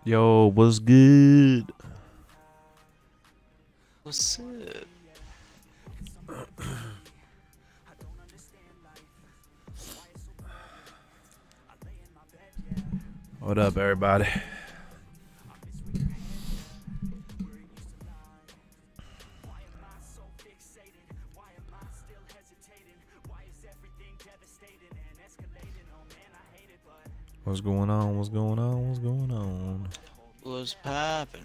Yo, what's good? What's up? What up, everybody? What's going on? What's going on? What's going on? What's poppin'?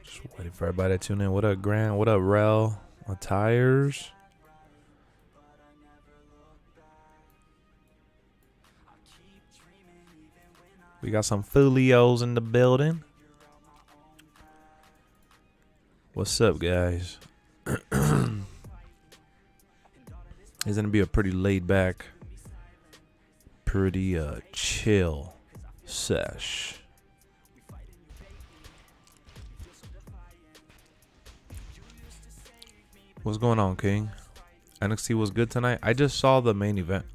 Just waiting for everybody to tune in. What up, Grant? What up, Rel? Tires? We got some Folios in the building. What's up, guys? It's gonna be a pretty laid back, pretty chill sesh. What's going on, King? NXT was good tonight. I just saw the main event.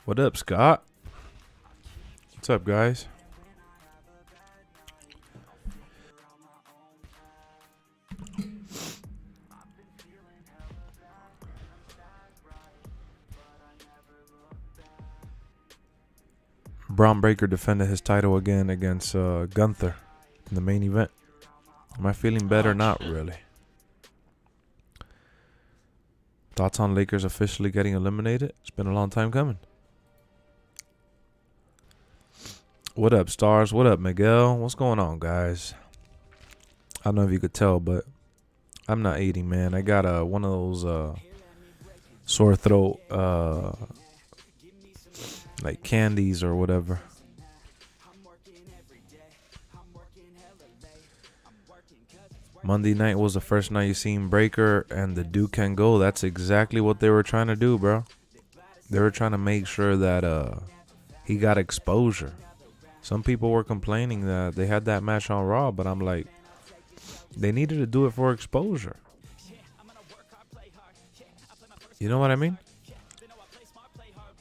What up, Scott? What's up, guys? Braun Breaker defended his title again against Gunther in the main event. Am I feeling better? Not really. Thoughts on Lakers officially getting eliminated? It's been a long time coming. What up, Stars? What up, Miguel? What's going on, guys? I don't know if you could tell, but I'm not eating, man. I got one of those sore throat like candies or whatever. Monday night was the first night you seen Breaker and the Duke can go. That's exactly what they were trying to do, bro. They were trying to make sure that he got exposure. Some people were complaining that they had that match on Raw, but I'm like, they needed to do it for exposure. You know what I mean?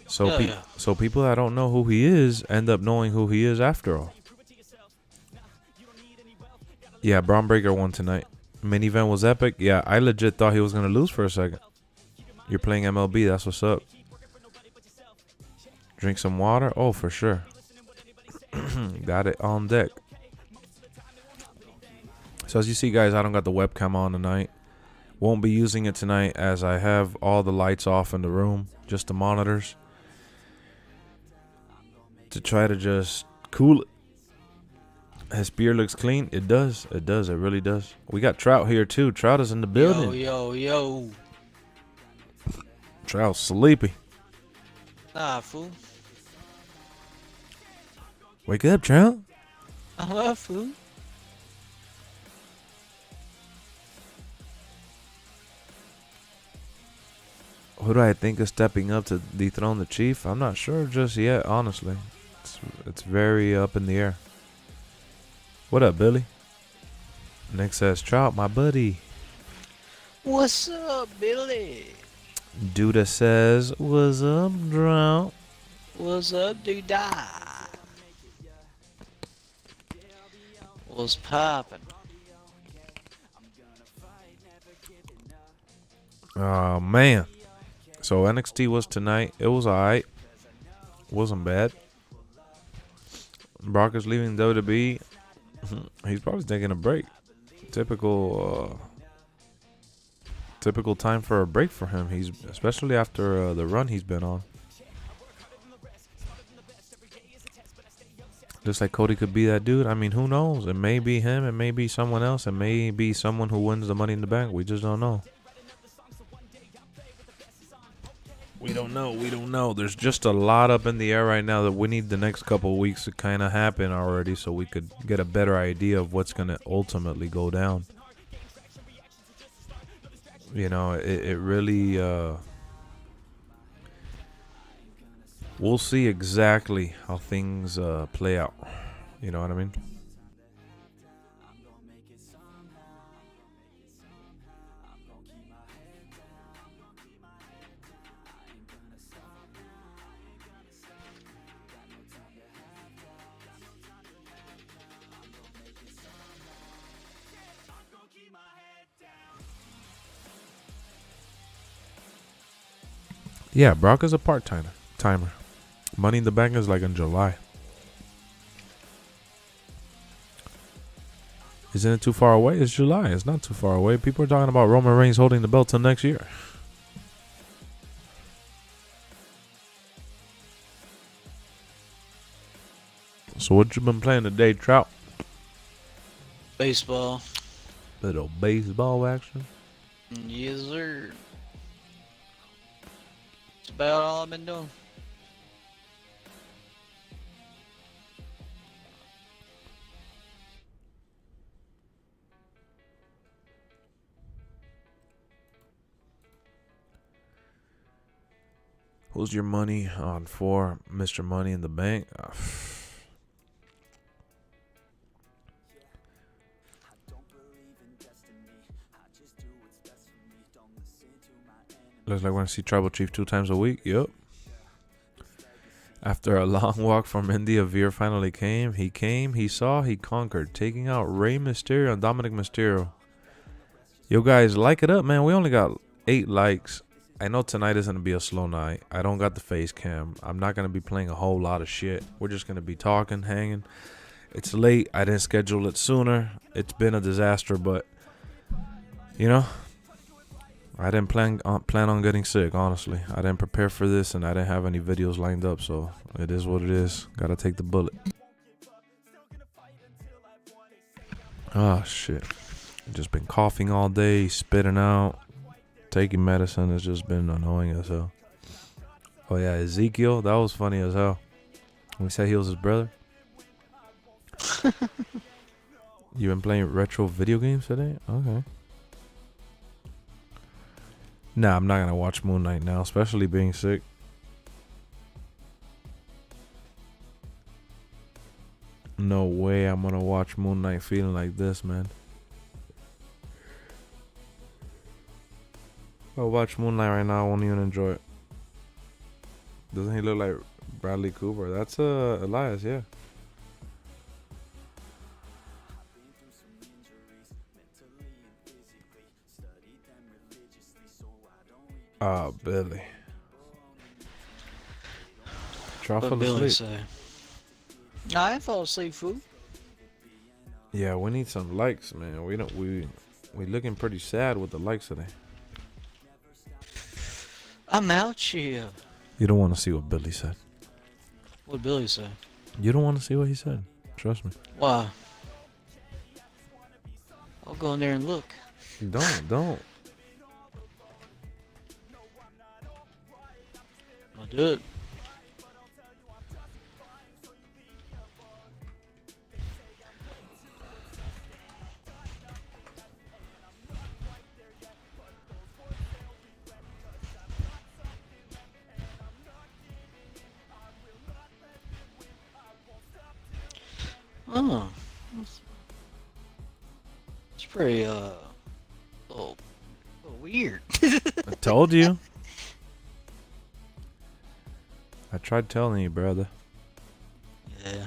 So, so people that don't know who he is end up knowing who he is after all. Yeah, Braun Breaker won tonight. Main event was epic. Yeah, I legit thought he was going to lose for a second. You're playing MLB. That's what's up. Drink some water? Oh, for sure. Got it on deck. So as you see, guys, I don't got the webcam on tonight. Won't be using it tonight as I have all the lights off in the room. Just the monitors. To try to just cool it. His beer looks clean. It does. It does. It really does. We got Trout here too. Trout is in the building. Yo. Trout's sleepy. Nah, fool. Wake up, Trout. I love food. Who do I think is stepping up to dethrone the Chief? I'm not sure just yet, honestly. It's very up in the air. What up, Billy? Nick says, Trout, my buddy. What's up, Billy? Duda says, what's up, Trout? What's up, dude-da? What's poppin'? Oh, man. So NXT was tonight. It was alright. Wasn't bad. Brock is leaving WWE. He's probably taking a break. Typical time for a break for him. He's especially after the run he's been on. Looks like Cody could be that dude. I mean, who knows? It may be him. It may be someone else. It may be someone who wins the Money in the Bank. We just don't know. We don't know. There's just a lot up in the air right now that we need the next couple of weeks to kind of happen already so we could get a better idea of what's going to ultimately go down. You know, it really... we'll see exactly how things play out. You know what I mean? Yeah, Brock is a timer. Money in the Bank is like in July. Isn't it too far away? It's July. It's not too far away. People are talking about Roman Reigns holding the belt till next year. So what you been playing today, Trout? Baseball. Little baseball action. Yes, sir. That's about all I've been doing. Who's your money on for Mr. Money in the Bank? Looks like we're going to see Tribal Chief 2 times a week. Yep. After a long walk from India, Veer finally came. He saw, he conquered, taking out Rey Mysterio and Dominic Mysterio. Yo, guys, like it up, man. We only got 8 likes. I know tonight is going to be a slow night. I don't got the face cam. I'm not going to be playing a whole lot of shit. We're just going to be talking, hanging. It's late. I didn't schedule it sooner. It's been a disaster, but, you know, I didn't plan on getting sick, honestly. I didn't prepare for this, and I didn't have any videos lined up, so it is what it is. Gotta take the bullet. Oh, shit. Just been coughing all day, spitting out. Taking medicine has just been annoying as hell. Oh, yeah, Ezekiel, that was funny as hell. When he said he was his brother. You been playing retro video games today? Okay. Nah, I'm not going to watch Moon Knight now, especially being sick. No way I'm going to watch Moon Knight feeling like this, man. If I watch Moon Knight right now, I won't even enjoy it. Doesn't he look like Bradley Cooper? That's Elias, yeah. Ah, Billy. Try fell asleep. I ain't fall asleep, fool. Yeah, we need some likes, man. We looking pretty sad with the likes today. I'm out here. You don't want to see what Billy said. What Billy say? You don't want to see what he said. Trust me. Why? I'll go in there and look. Don't. I'll do it. Oh, it's pretty little weird. I told you. I tried telling you, brother. Yeah.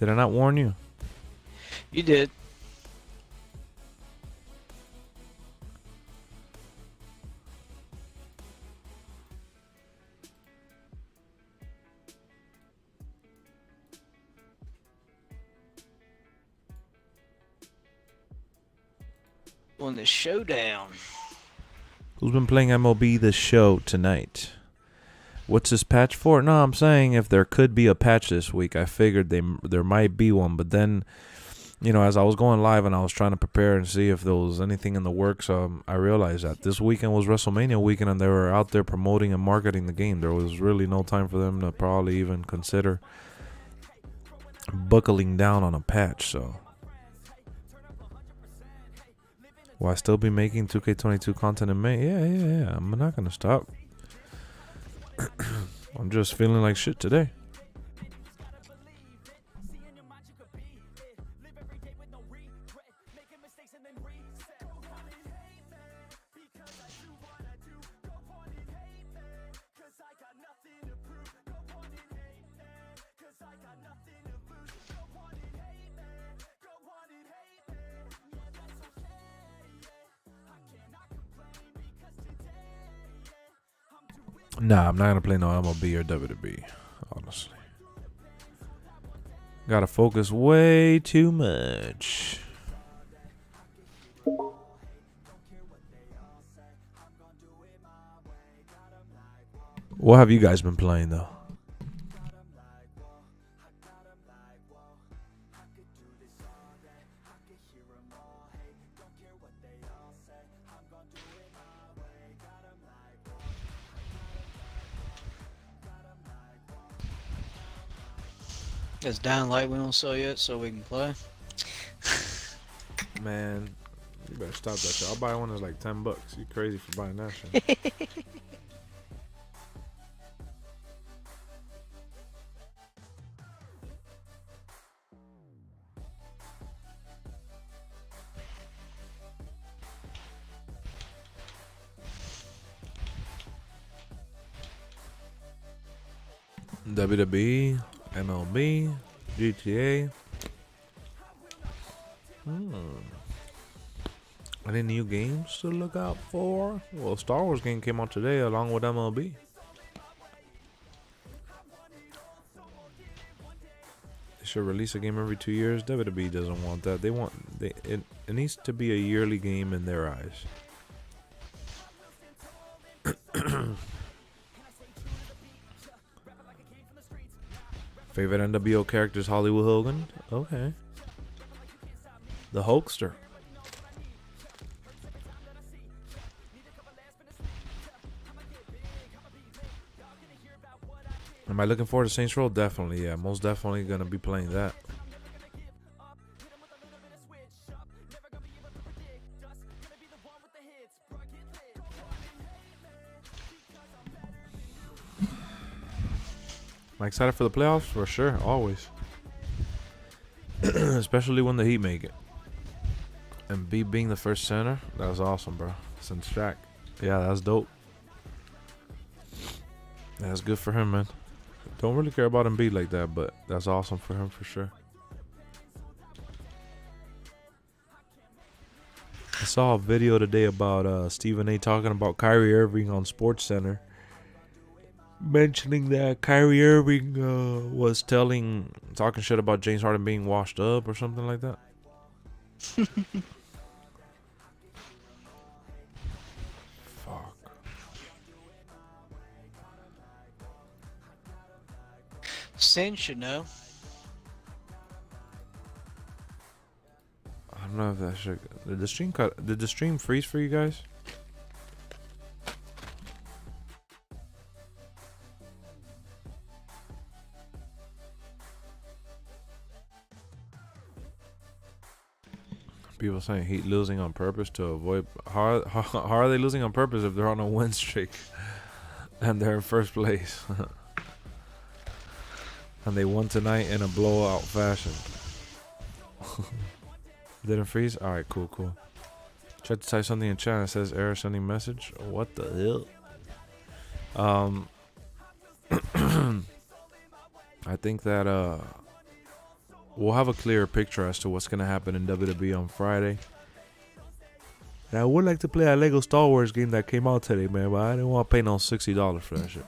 Did I not warn you? You did. On the showdown. Who's been playing MLB The Show tonight? What's this patch for? No, I'm saying if there could be a patch this week, I figured there might be one. But then, you know, as I was going live and I was trying to prepare and see if there was anything in the works, I realized that this weekend was WrestleMania weekend and they were out there promoting and marketing the game. There was really no time for them to probably even consider buckling down on a patch, so... Will I still be making 2K22 content in May? Yeah. I'm not going to stop. I'm just feeling like shit today. Nah, I'm not gonna play no MLB or WWE, honestly. Gotta focus way too much. What have you guys been playing though? It's down light we don't sell yet, so we can play. Man, you better stop that shit. I'll buy one that's like $10. You crazy for buying that shit? WWE, MLB, GTA. Any new games to look out for? Well, Star Wars game came out today along with MLB. They should release a game every 2 years. WWE doesn't want that. It needs to be a yearly game in their eyes. Favorite NWO characters, Hollywood Hogan. Okay. The Hulkster. Am I looking forward to Saints Row? Definitely, yeah. Most definitely gonna be playing that. Am I excited for the playoffs? For sure, always. Especially when the Heat make it. And B being the first center, that was awesome, bro. Since Shaq. Yeah, that's dope. That's good for him, man. Don't really care about Embiid like that, but that's awesome for him for sure. I saw a video today about Stephen A. talking about Kyrie Irving on SportsCenter, mentioning that Kyrie Irving was talking shit about James Harden being washed up or something like that. Fuck. Sin should know. I don't know if that shit. Did the stream freeze for you guys? People saying Heat losing on purpose to avoid. How are they losing on purpose if they're on a win streak and they're in first place? And they won tonight in a blowout fashion. Didn't freeze? Alright, cool. Tried to type something in chat and it says error sending message. What the hell? I think that we'll have a clearer picture as to what's gonna happen in WWE on Friday. And I would like to play a Lego Star Wars game that came out today, man, but I didn't want to pay no $60 for that shit.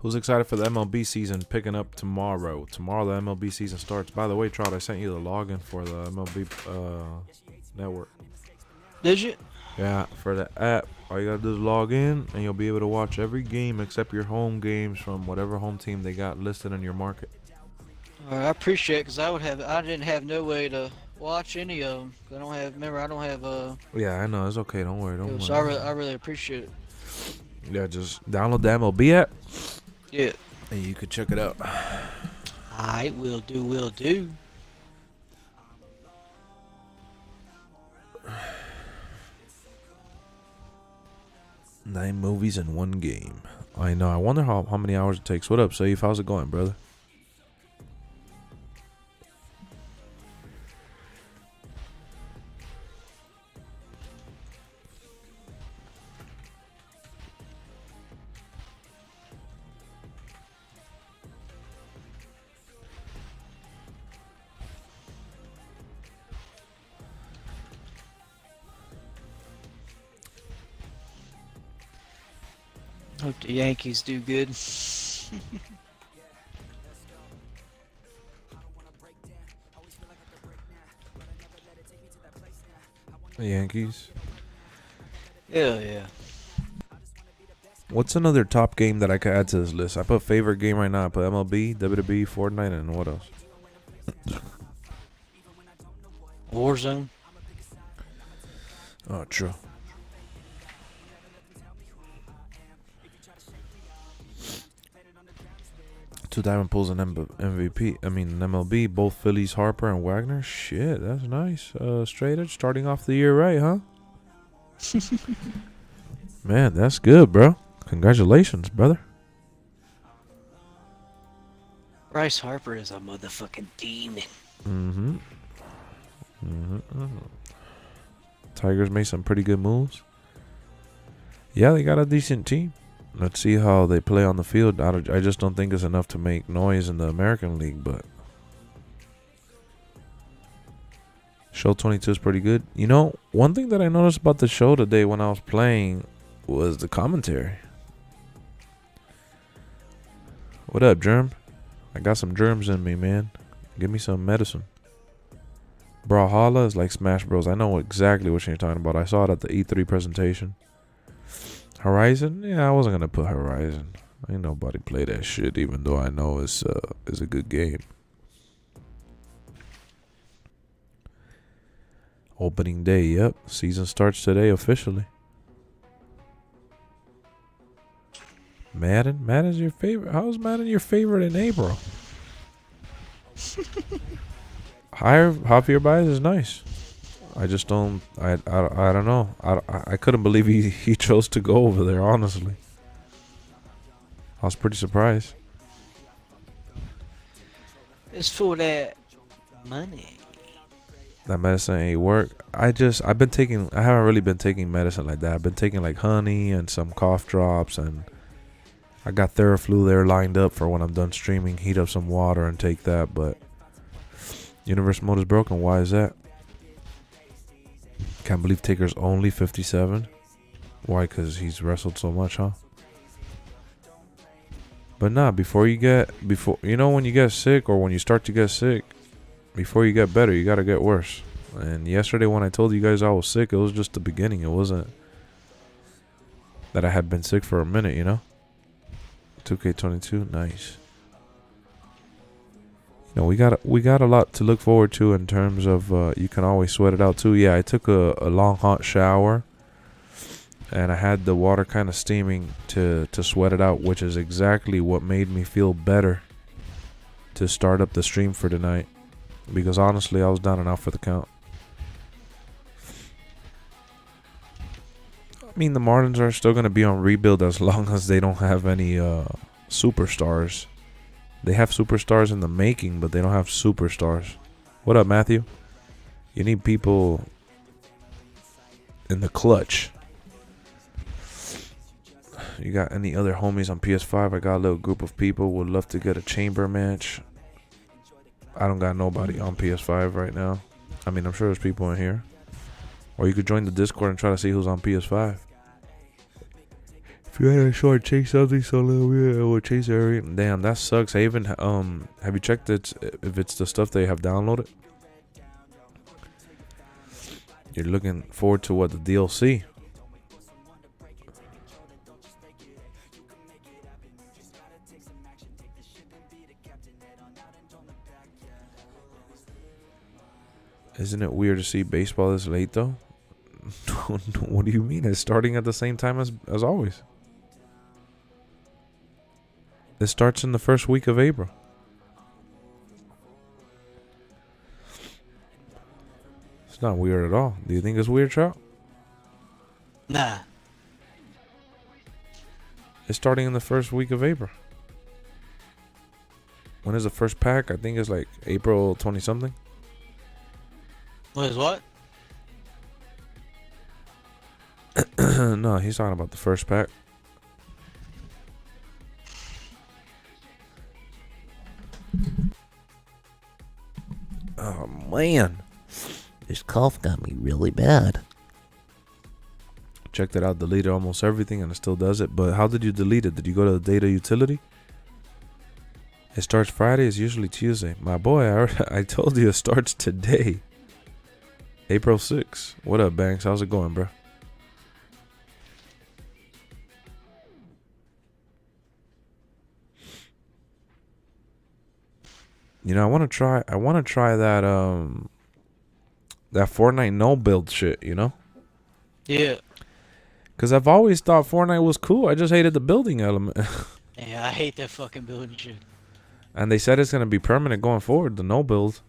Who's excited for the MLB season picking up tomorrow? Tomorrow the MLB season starts. By the way, Trout, I sent you the login for the MLB network. Did you? Yeah, for the app. All you gotta do is log in, and you'll be able to watch every game except your home games from whatever home team they got listed in your market. All right, I appreciate it, because I didn't have no way to watch any of them. I don't have. Yeah, I know. It's okay. Don't worry. So I really appreciate it. Yeah, just download the MLB app. Yeah. And you could check it out. I will do, will do. Nine movies in one game. I know. I wonder how many hours it takes. What up, Saif? How's it going, brother? Hope the Yankees do good. The Yankees. Hell yeah. What's another top game that I could add to this list? I put favorite game right now. I put MLB, WWE, Fortnite, and what else? Warzone. Oh, true. Two diamond pulls an MVP. I mean, an MLB. Both Phillies, Harper and Wagner. Shit, that's nice. Straight edge, starting off the year right, huh? Man, that's good, bro. Congratulations, brother. Bryce Harper is a motherfucking demon. Tigers made some pretty good moves. Yeah, they got a decent team. Let's see how they play on the field. I just don't think it's enough to make noise in the American League, but Show 22 is pretty good. You know, one thing that I noticed about the show today when I was playing was the commentary. What up, Germ? I got some germs in me, man. Give me some medicine. Brawlhalla is like Smash Bros. I know exactly what you're talking about. I saw it at the E3 presentation. Horizon? Yeah, I wasn't gonna put Horizon. Ain't nobody play that shit, even though I know it's a good game. Opening day, yep. Season starts today officially. Madden? Madden's your favorite? How's Madden your favorite in April? Javier Baez is nice. I just don't. I don't know. I couldn't believe he chose to go over there. Honestly, I was pretty surprised. It's for that money. That medicine ain't work. I haven't really been taking medicine like that. I've been taking like honey and some cough drops, and I got Theraflu there lined up for when I'm done streaming. Heat up some water and take that. But universe mode is broken. Why is that? Can't believe Taker's only 57. Why? Because he's wrestled so much, huh? But nah, when you get sick or when you start to get sick, before you get better, you gotta get worse. And yesterday when I told you guys I was sick, it was just the beginning. It wasn't that I had been sick for a minute, you know? 2K22, nice. No, we got a lot to look forward to in terms of you can always sweat it out too. Yeah, I took a long hot shower and I had the water kind of steaming to sweat it out, which is exactly what made me feel better to start up the stream for tonight, because honestly I was down and out for the count. I mean, the Marlins are still going to be on rebuild as long as they don't have any superstars. They have superstars in the making, but they don't have superstars. What up, Matthew? You need people in the clutch. You got any other homies on PS5? I got a little group of people. Would love to get a chamber match. I don't got nobody on PS5 right now. I mean, I'm sure there's people in here. Or you could join the Discord and try to see who's on PS5. If you had a short chase something so little bit, it would chase everything. Damn, that sucks. Haven, have you checked if it's the stuff they have downloaded? You're looking forward to what, the DLC? Isn't it weird to see baseball this late though? What do you mean? It's starting at the same time as always. It starts in the first week of April. It's not weird at all. Do you think it's weird, Trout? Nah. It's starting in the first week of April. When is the first pack? I think it's like April 20 something. What is what? No, he's talking about the first pack. Oh man, This cough got me really bad. checked it out. Deleted almost everything, and it still does it. But how did you delete it? Did you go to the data utility? It starts Friday. It's usually Tuesday. My boy, I told you it starts today, April 6th. What up, Banks? How's it going, bro? You know, I want to try that that Fortnite no build shit, you know? Yeah. Cuz I've always thought Fortnite was cool. I just hated the building element. Yeah, I hate that fucking building shit. And they said it's going to be permanent going forward, the no build.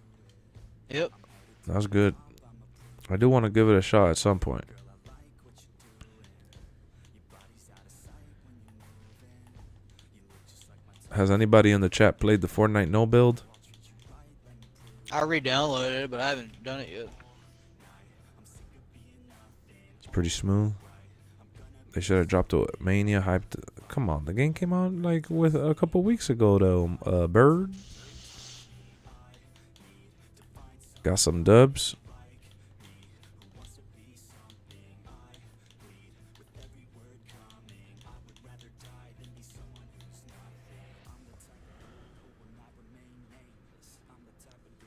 Yep. That's good. I do want to give it a shot at some point. Has anybody in the chat played the Fortnite no build? I re-downloaded it, but I haven't done it yet. It's pretty smooth. They should have dropped a Mania hyped. Come on, the game came out like with a couple weeks ago though. Bird got some dubs.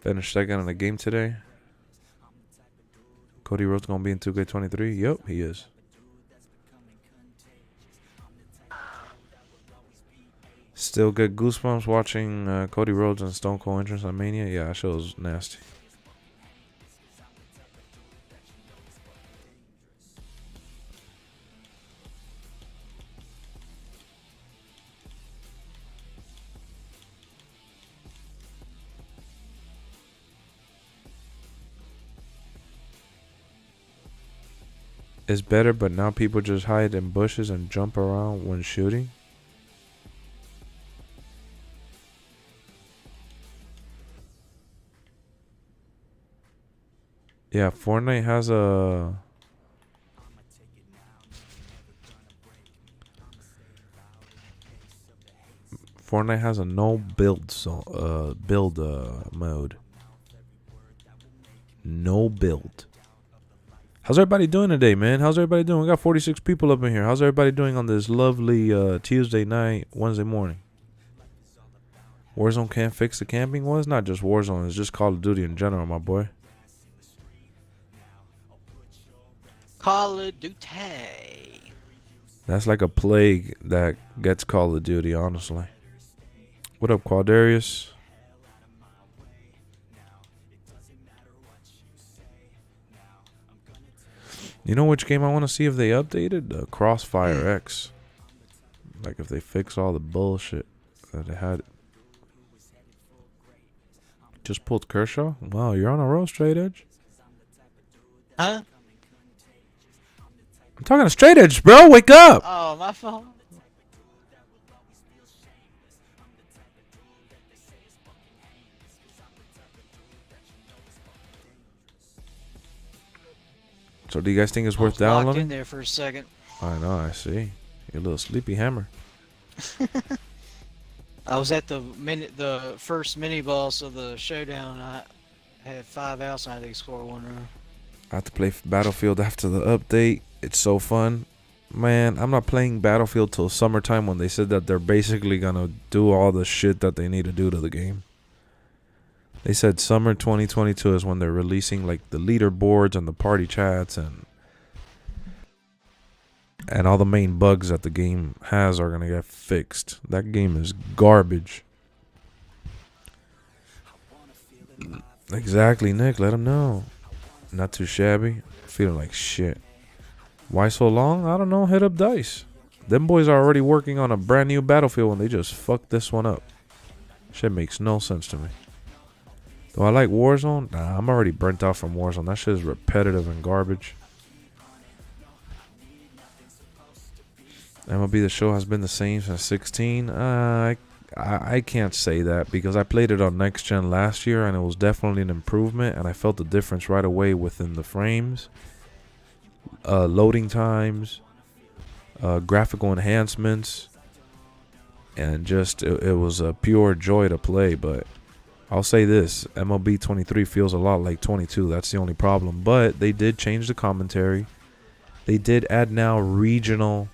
Finished second in the game today. Cody Rhodes gonna be in 2K23. Yep, he is. Still get goosebumps watching Cody Rhodes and Stone Cold entrance on Mania. Yeah, that show was nasty. It's better, but now people just hide in bushes and jump around when shooting. Yeah, Fortnite has a no build mode. No build. How's everybody doing today, man? How's everybody doing? We got 46 people up in here. How's everybody doing on this lovely Tuesday night, Wednesday morning? Warzone can't fix the camping? Well, it's not just Warzone. It's just Call of Duty in general, my boy. Call of Duty. That's like a plague that gets Call of Duty, honestly. What up, Quadarius? You know which game I want to see if they updated? Crossfire X. Like if they fix all the bullshit that they had. Just pulled Kershaw? Wow, you're on a roll, Straight Edge. Huh? I'm talking to Straight Edge, bro. Wake up. Oh, my fault. So do you guys think it's I was worth locked in downloading? there for a second. I know, I see. You're a little sleepy hammer. I was at the first mini boss of the showdown. I had 5 outs and I had to score 1 run. I have to play Battlefield after the update. It's so fun. Man, I'm not playing Battlefield till summertime when they said that they're basically going to do all the shit that they need to do to the game. They said summer 2022 is when they're releasing like the leaderboards and the party chats and all the main bugs that the game has are going to get fixed. That game is garbage. Exactly, Nick. Let him know. Not too shabby. Feeling like shit. Why so long? I don't know. Hit up Dice. Them boys are already working on a brand new Battlefield and they just fucked this one up. Shit makes no sense to me. Do I like Warzone? Nah, I'm already burnt out from Warzone. That shit is repetitive and garbage. MLB The Show has been the same since 16. I can't say that because I played it on Next Gen last year and it was definitely an improvement and I felt the difference right away within the frames, loading times, graphical enhancements, and just it was a pure joy to play. But I'll say this, MLB 23 feels a lot like 22. That's the only problem. But they did change the commentary. They did add now regional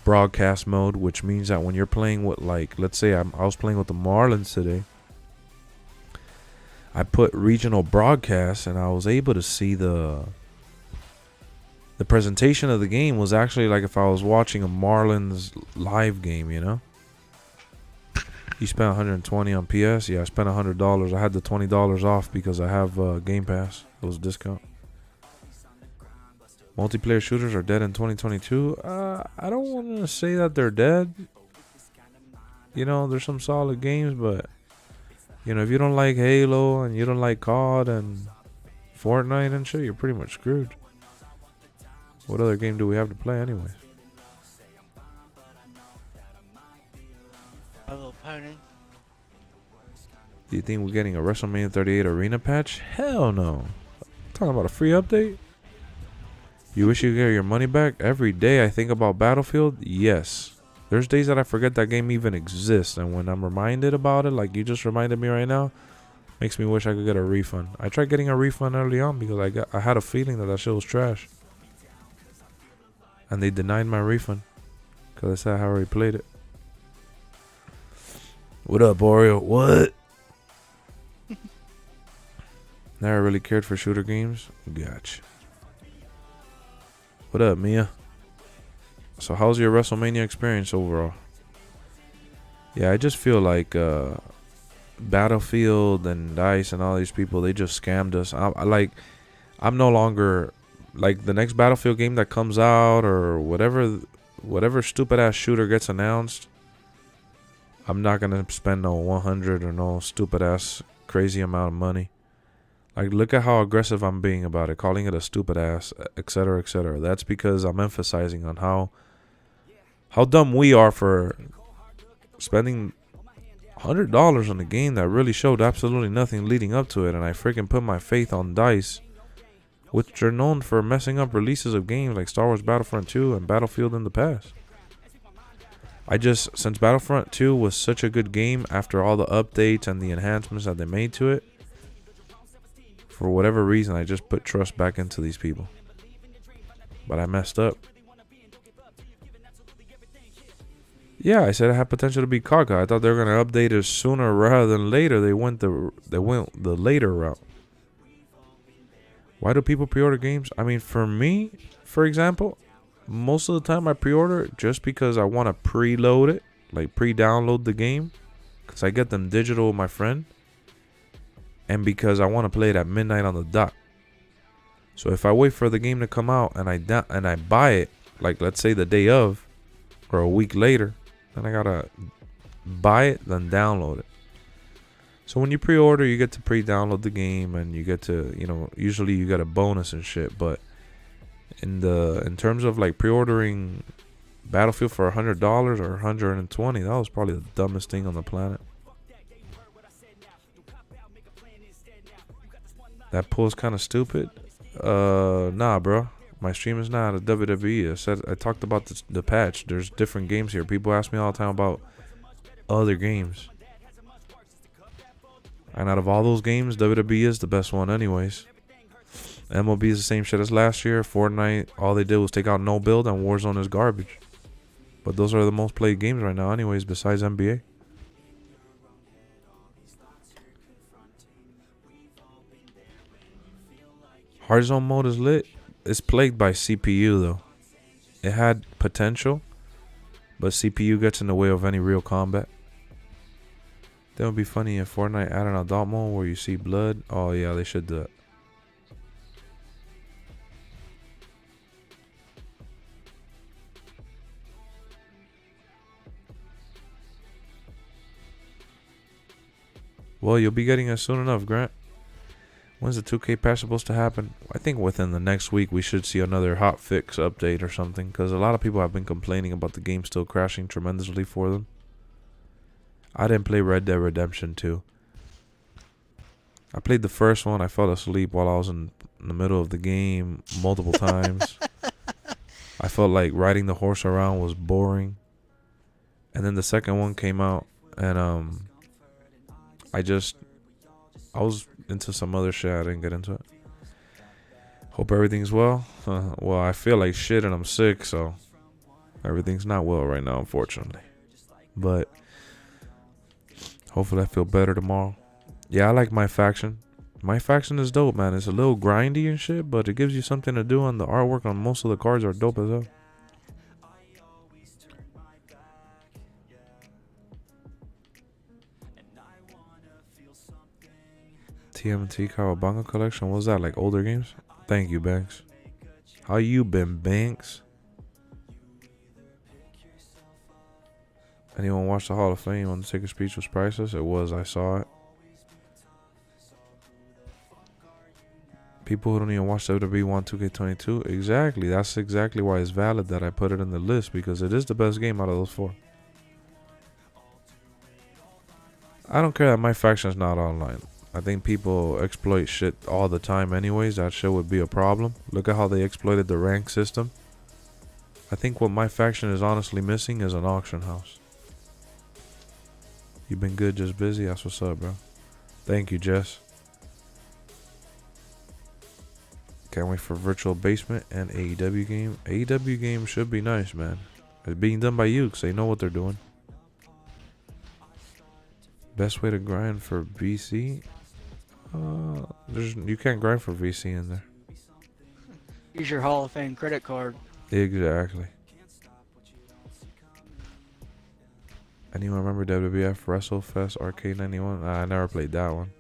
broadcast mode, which means that when you're playing with, like, let's say I was playing with the Marlins today, I put regional broadcast and I was able to see the presentation of the game was actually like if I was watching a Marlins live game, you know. You spent 120 on PS. Yeah, I spent $100. I had the $20 off because I have Game Pass. It was a discount. Multiplayer shooters are dead in 2022. I don't want to say that they're dead. You know, there's some solid games, but you know, if you don't like Halo and you don't like COD and Fortnite and shit, you're pretty much screwed. What other game do we have to play anyways? My Little Pony. Do you think we're getting a WrestleMania 38 arena patch? Hell no. Talking about a free update? You wish you could get your money back? Every day I think about Battlefield, yes. There's days that I forget that game even exists, and when I'm reminded about it, like you just reminded me right now, makes me wish I could get a refund. I tried getting a refund early on because I had a feeling that shit was trash. And they denied my refund because I said I already played it. What up, Oreo? What? Never really cared for shooter games? Gotcha. What up, Mia? So how's your WrestleMania experience overall? Yeah, I just feel like Battlefield and DICE and all these people, they just scammed us. I'm no longer like the next Battlefield game that comes out or whatever stupid ass shooter gets announced. I'm not gonna spend no 100 or no stupid ass crazy amount of money. Like, look at how aggressive I'm being about it, calling it a stupid ass, etc., etc. That's because I'm emphasizing on how dumb we are for spending $100 on a game that really showed absolutely nothing leading up to it. And I freaking put my faith on DICE, which are known for messing up releases of games like Star Wars Battlefront 2 and Battlefield in the past. Since Battlefront 2 was such a good game after all the updates and the enhancements that they made to it, for whatever reason, I just put trust back into these people. But I messed up. Yeah, I said it had potential to be Kaka. I thought they were gonna update it sooner rather than later. They went the later route. Why do people pre-order games? I mean, for me, for example, most of the time I pre-order just because I want to preload it, like pre-download the game, because I get them digital with my friend, and because I want to play it at midnight on the dot. So if I wait for the game to come out and I buy it, like let's say the day of or a week later, then I gotta buy it then download it. So when you pre-order, you get to pre-download the game and you get to, you know, usually you get a bonus and shit. But in terms of like pre-ordering Battlefield for $100 or $120, that was probably the dumbest thing on the planet. That poll's kind of stupid. Nah, bro. My stream is not a WWE. I talked about the patch. There's different games here. People ask me all the time about other games. And out of all those games, WWE is the best one anyways. MLB is the same shit as last year. Fortnite, all they did was take out no build, and Warzone is garbage. But those are the most played games right now anyways, besides NBA. Hard mode is lit. It's plagued by CPU though. It had potential, but CPU gets in the way of any real combat. That would be funny if Fortnite added an adult mode where you see blood. Oh yeah, they should do that. Well, you'll be getting it soon enough, Grant. When's the 2K patch supposed to happen? I think within the next week we should see another hot fix update or something, because a lot of people have been complaining about the game still crashing tremendously for them. I didn't play Red Dead Redemption 2. I played the first one. I fell asleep while I was in the middle of the game multiple times. I felt like riding the horse around was boring. And then the second one came out, and I was into some other shit. I didn't get into it. Hope everything's well. Well, I feel like shit and I'm sick, so everything's not well right now, unfortunately. But hopefully I feel better tomorrow. Yeah, I like my faction. My faction is dope, man. It's a little grindy and shit, but it gives you something to do, and the artwork on most of the cards are dope as hell. TMT Kawabanga collection. What was that, like older games? Thank you, Banks. How you been, Banks? Anyone watch the Hall of Fame? Undertaker's speech was priceless. It was. I saw it. People who don't even watch WWE want 2K22. Exactly. That's exactly why it's valid that I put it in the list, because it is the best game out of those four. I don't care that my faction is not online. I think people exploit shit all the time anyways. That shit would be a problem. Look at how they exploited the rank system. I think what my faction is honestly missing is an auction house. You been good, just busy? That's what's up, bro. Thank you, Jess. Can't wait for Virtual Basement and AEW game. AEW game should be nice, man. It's being done by Ukes. They know what they're doing. Best way to grind for VC? You can't grind for VC in there. Use your Hall of Fame credit card. Exactly. Anyone remember WWF WrestleFest Arcade 91? I never played that one.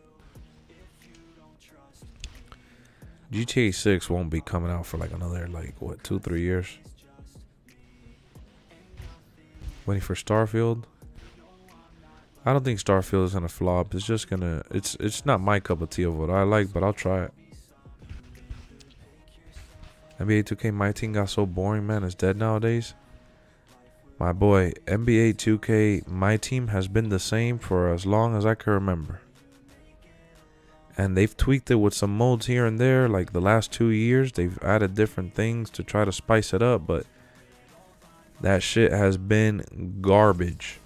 GTA 6 won't be coming out for like another, 2-3 years. Waiting for Starfield. I don't think Starfield is gonna flop. It's just gonna. It's not my cup of tea of what I like, but I'll try it. NBA 2K, my team got so boring, man. It's dead nowadays. My boy, NBA 2K, my team has been the same for as long as I can remember. And they've tweaked it with some modes here and there. Like the last 2 years, they've added different things to try to spice it up, but that shit has been garbage.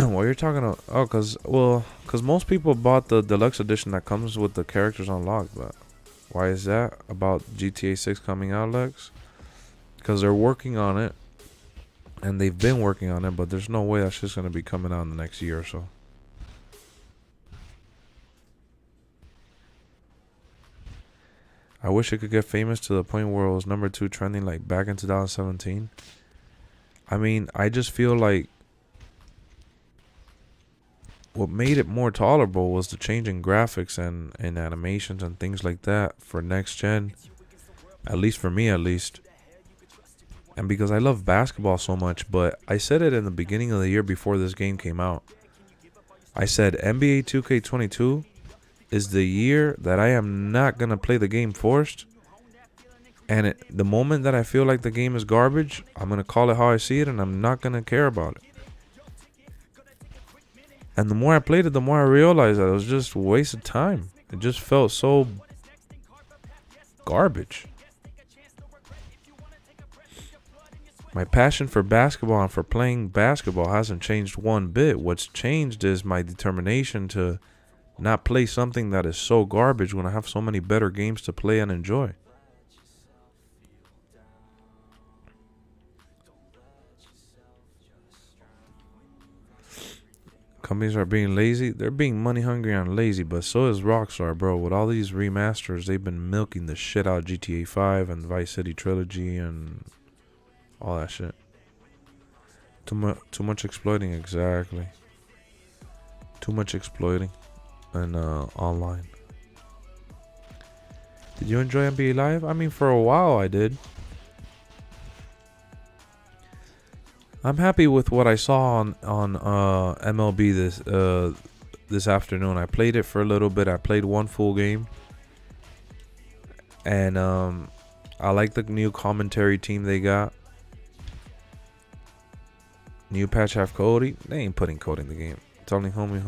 What you're talking about? Oh, cause most people bought the deluxe edition that comes with the characters unlocked. But why is that about GTA 6 coming out, Lex? Because they're working on it, and they've been working on it, but there's no way that's just gonna be coming out in the next year or so. I wish it could get famous to the point where it was #2 trending like back in 2017. I mean, I just feel like what made it more tolerable was the change in graphics and animations and things like that for next gen. At least for me, at least. And because I love basketball so much, but I said it in the beginning of the year before this game came out. I said NBA 2K22 is the year that I am not going to play the game forced. And the moment that I feel like the game is garbage, I'm going to call it how I see it, and I'm not going to care about it. And the more I played it, the more I realized that it was just a waste of time. It just felt so garbage. My passion for basketball and for playing basketball hasn't changed one bit. What's changed is my determination to not play something that is so garbage when I have so many better games to play and enjoy. Companies are being lazy. They're being money hungry and lazy, but so is Rockstar, bro. With all these remasters, they've been milking the shit out of GTA 5 and Vice City Trilogy and all that shit. Too much exploiting, exactly. Too much exploiting and online. Did you enjoy NBA Live? I mean, for a while I did. I'm happy with what I saw on MLB this afternoon. I played it for a little bit. I played one full game, and I like the new commentary team they got. New patch have Cody. They ain't putting Cody in the game. Telling homie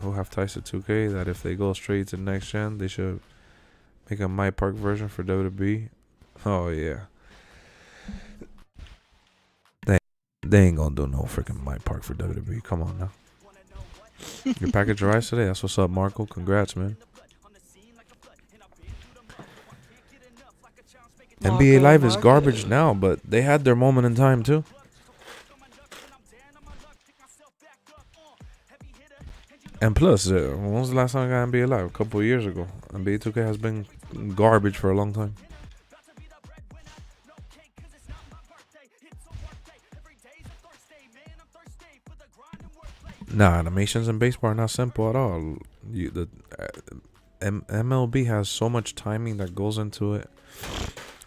who have ties to 2K that if they go straight to next gen, they should make a My Park version for WWE. Oh yeah. They ain't gonna do no freaking My Park for WWE. Come on now. Your package arrives today. That's what's up, Marco. Congrats, man. NBA Live is garbage now, but they had their moment in time too. And plus, when was the last time I got NBA Live? A couple of years ago. NBA 2K has been garbage for a long time. Nah, animations in baseball are not simple at all. MLB has so much timing that goes into it,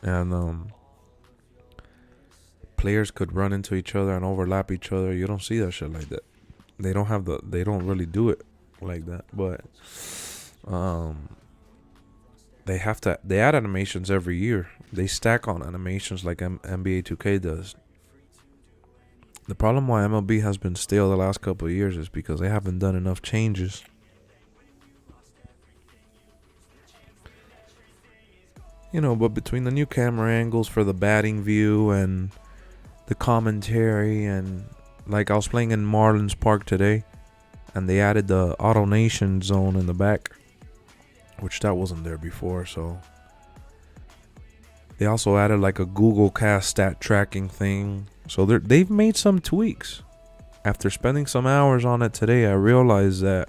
and players could run into each other and overlap each other. You don't see that shit like that. They don't really do it like that. But they add animations every year. They stack on animations like NBA 2K does. The problem why MLB has been stale the last couple of years is because they haven't done enough changes. You know, but between the new camera angles for the batting view and the commentary, and like I was playing in Marlins Park today, and they added the AutoNation zone in the back, which that wasn't there before. So they also added like a Google Cast stat tracking thing. So they've made some tweaks. After spending some hours on it today, I realized that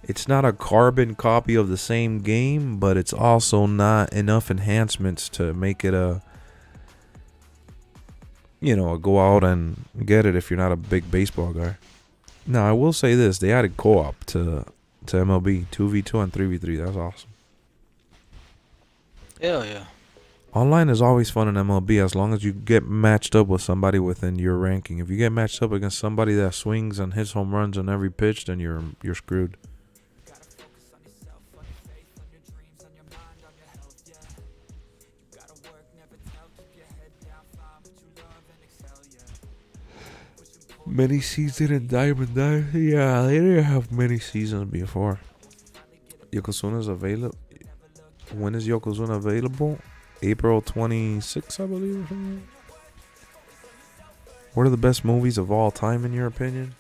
it's not a carbon copy of the same game, but it's also not enough enhancements to make it a go out and get it if you're not a big baseball guy. Now, I will say this. They added co-op to MLB. 2v2 and 3v3. That's awesome. Hell yeah. Online is always fun in MLB as long as you get matched up with somebody within your ranking. If you get matched up against somebody that swings and hits home runs on every pitch, then you're screwed. Many season and Diamond Dive. Yeah, they didn't have many seasons before. Yokozuna's available. When is Yokozuna available? April 26th, I believe, or something. What are the best movies of all time, in your opinion?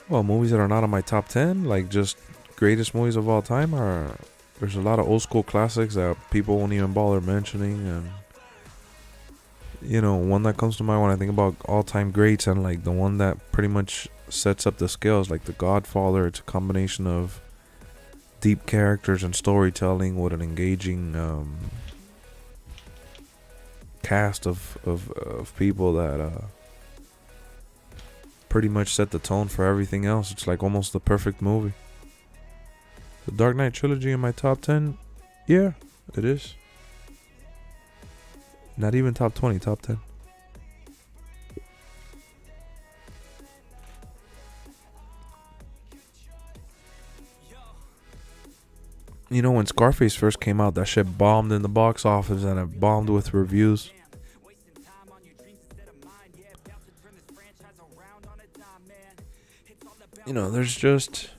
Well, movies that are not on my top 10, like just greatest movies of all time, are there's a lot of old school classics that people won't even bother mentioning, and one that comes to mind when I think about all time greats, and like the one that pretty much sets up the scales, like The Godfather. It's a combination of deep characters and storytelling with an engaging cast of people that pretty much set the tone for everything else. It's like almost the perfect movie. The Dark Knight trilogy in my top 10? Yeah, it is. Not even top 20, top 10. When Scarface first came out, that shit bombed in the box office and it bombed with reviews. There's just...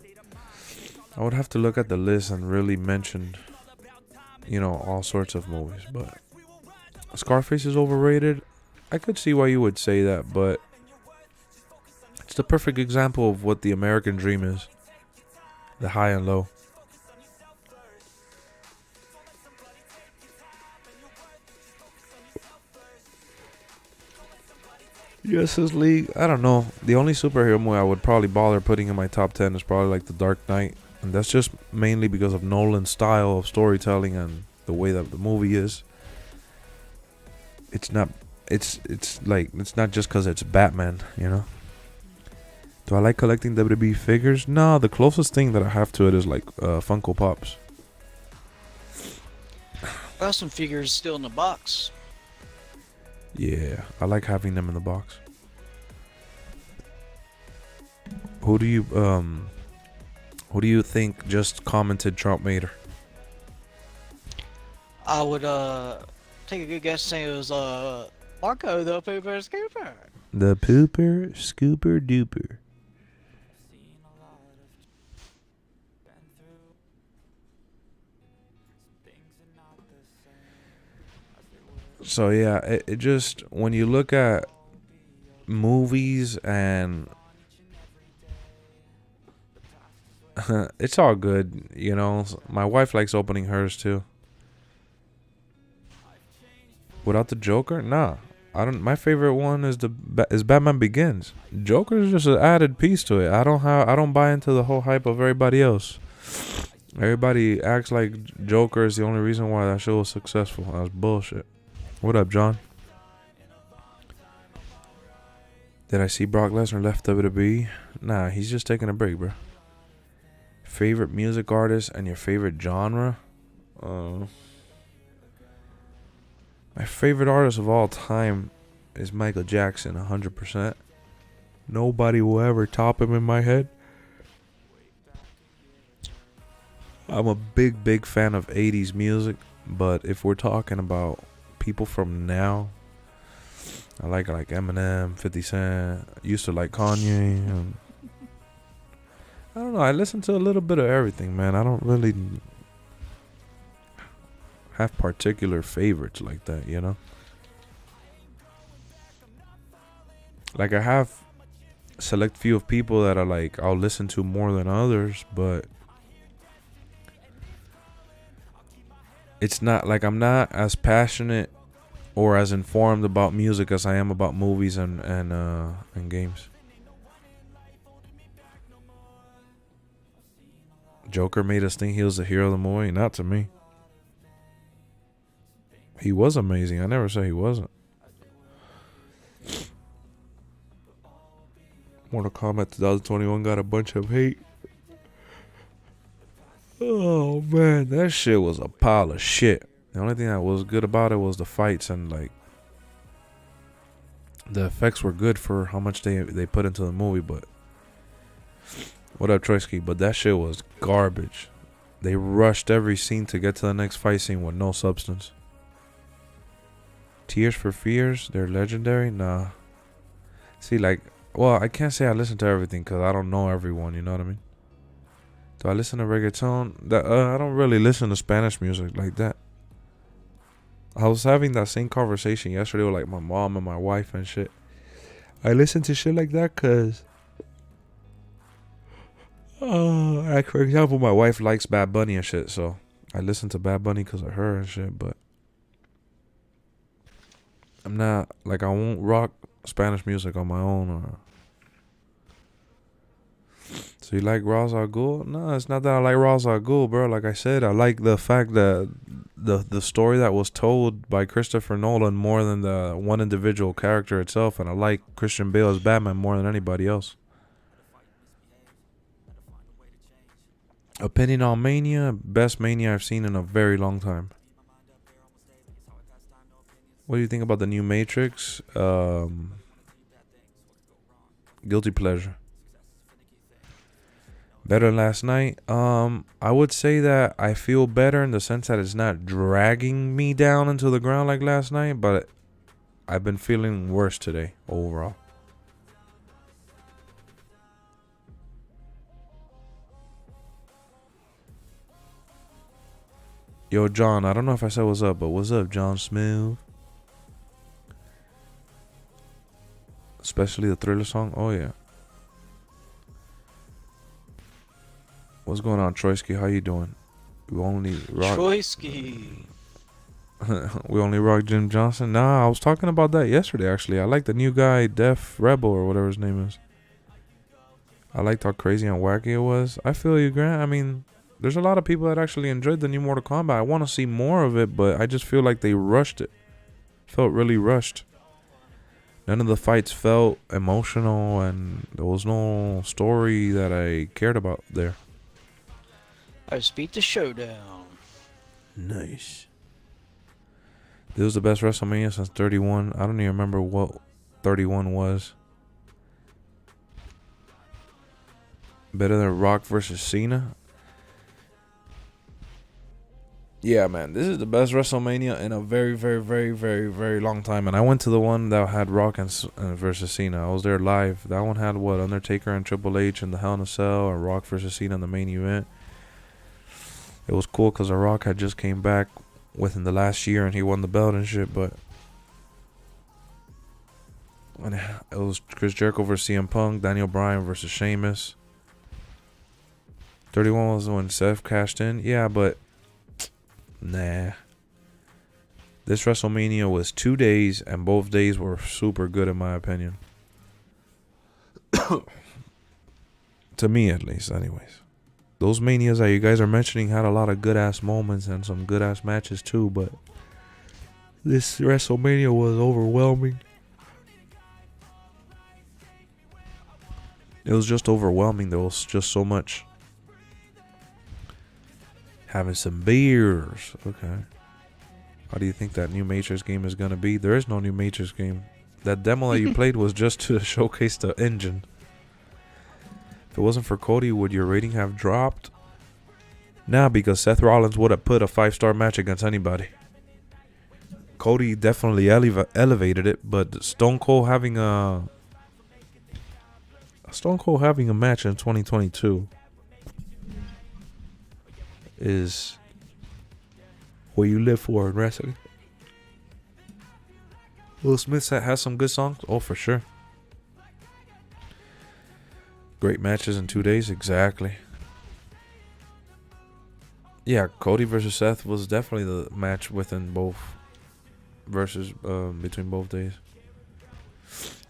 I would have to look at the list and really mention, all sorts of movies. But Scarface is overrated. I could see why you would say that, but it's the perfect example of what the American dream is. The high and low. Justice League, I don't know. The only superhero movie I would probably bother putting in my top 10 is probably like The Dark Knight. And that's just mainly because of Nolan's style of storytelling and the way that the movie is. It's not just because it's Batman, Do I like collecting WWE figures? No, the closest thing that I have to it is like Funko Pops. I got some figures still in the box. Yeah, I like having them in the box. Who do you think just commented Trump made her? I would take a good guess saying it was Marco the Pooper Scooper. The pooper scooper duper. So yeah, it just, when you look at movies and it's all good, you know. My wife likes opening hers too. Without the Joker, nah. I don't. My favorite one is Batman Begins. Joker is just an added piece to it. I don't buy into the whole hype of everybody else. Everybody acts like Joker is the only reason why that show was successful. That's bullshit. What up, John? Did I see Brock Lesnar left WWE? Nah, he's just taking a break, bro. Favorite music artist and your favorite genre? My favorite artist of all time is Michael Jackson, 100%. Nobody will ever top him in my head. I'm a big fan of 80s music, but if we're talking about people from now, I like Eminem, 50 Cent. I used to like Kanye. And I don't know. I listen to a little bit of everything, man. I don't really have particular favorites like that, you know? Like, I have select few of people that are like I'll listen to more than others, but it's not like I'm not as passionate or as informed about music as I am about movies and games. Joker made us think he was the hero of the movie. Not to me. He was amazing. I never said he wasn't. Mortal Kombat 2021 got a bunch of hate. Oh man, that shit was a pile of shit. The only thing that was good about it was the fights, and like the effects were good for how much they put into the movie. But what up, Troysky? But that shit was garbage. They rushed every scene to get to the next fight scene with no substance. Tears for Fears, they're legendary. Nah. See, like, well, I can't say I listen to everything because I don't know everyone. You know what I mean? Do I listen to reggaeton? I don't really listen to Spanish music like that. I was having that same conversation yesterday with like my mom and my wife and shit. I listen to shit like that because, like for example, my wife likes Bad Bunny and shit, so I listen to Bad Bunny because of her and shit. But I'm not like, I won't rock Spanish music on my own. Or so you like Ra's al Ghul? No, it's not that I like Ra's al Ghul, bro. Like I said, I like the fact that the story that was told by Christopher Nolan more than the one individual character itself, and I like Christian Bale as Batman more than anybody else. Opinion on Mania? Best Mania I've seen in a very long time. What do you think about the new Matrix? Guilty pleasure. Better than last night? I would say that I feel better in the sense that it's not dragging me down into the ground like last night, but I've been feeling worse today overall. Yo, John, I don't know if I said what's up, but what's up, John Smooth? Especially the Thriller song. Oh, yeah. What's going on, Troysky? How you doing? We only rock... Troysky. We only rock Jim Johnson? Nah, I was talking about that yesterday, actually. I like the new guy, Def Rebel, or whatever his name is. I liked how crazy and wacky it was. I feel you, Grant. I mean, there's a lot of people that actually enjoyed the new Mortal Kombat. I want to see more of it, but I just feel like they rushed it. Felt really rushed. None of the fights felt emotional, and there was no story that I cared about there. I just beat the showdown. Nice. This was the best WrestleMania since 31. I don't even remember what 31 was. Better than Rock versus Cena? Yeah, man. This is the best WrestleMania in a very, very, very, very, very long time. And I went to the one that had Rock and versus Cena. I was there live. That one had what? Undertaker and Triple H in the Hell in a Cell, and Rock versus Cena in the main event. It was cool because The Rock had just came back within the last year and he won the belt and shit. But and it was Chris Jericho versus CM Punk, Daniel Bryan versus Sheamus. 31 was when Seth cashed in. Yeah, but nah. This WrestleMania was 2 days, and both days were super good in my opinion. To me, at least, anyways. Those Manias that you guys are mentioning had a lot of good-ass moments and some good-ass matches too, but this WrestleMania was overwhelming. It was just overwhelming. There was just so much. Having some beers. Okay. How do you think that new Matrix game is going to be? There is no new Matrix game. That demo that you played was just to showcase the engine. If it wasn't for Cody, would your rating have dropped? Nah, because Seth Rollins would have put a 5-star match against anybody. Cody definitely elevated it, but Stone Cold having a match in 2022 is what you live for in wrestling. Will Smith has some good songs. Oh, for sure. Great matches in 2 days. Exactly. Yeah, Cody versus Seth was definitely the match within both versus between both days.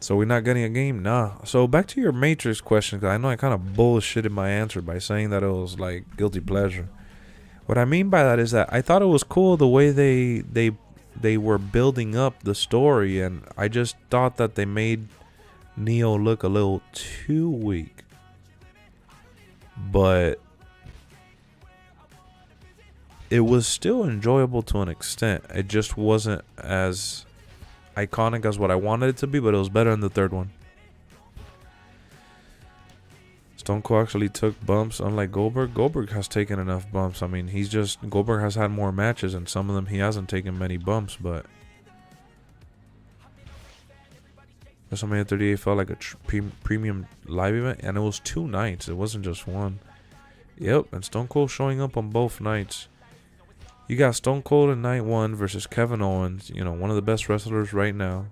So we're not getting a game? Nah. So back to your Matrix question, because I know I kind of bullshitted my answer by saying that it was like guilty pleasure. What I mean by that is that I thought it was cool the way they were building up the story, and I just thought that they made Neo look a little too weak. But it was still enjoyable to an extent. It just wasn't as iconic as what I wanted it to be, but it was better than the third one. Stone Cold actually took bumps, unlike Goldberg. Goldberg has taken enough bumps. I mean, Goldberg has had more matches, and some of them he hasn't taken many bumps, but WrestleMania 38 felt like a premium live event, and it was 2 nights. It wasn't just one. Yep, and Stone Cold showing up on both nights. You got Stone Cold in night 1 versus Kevin Owens, one of the best wrestlers right now.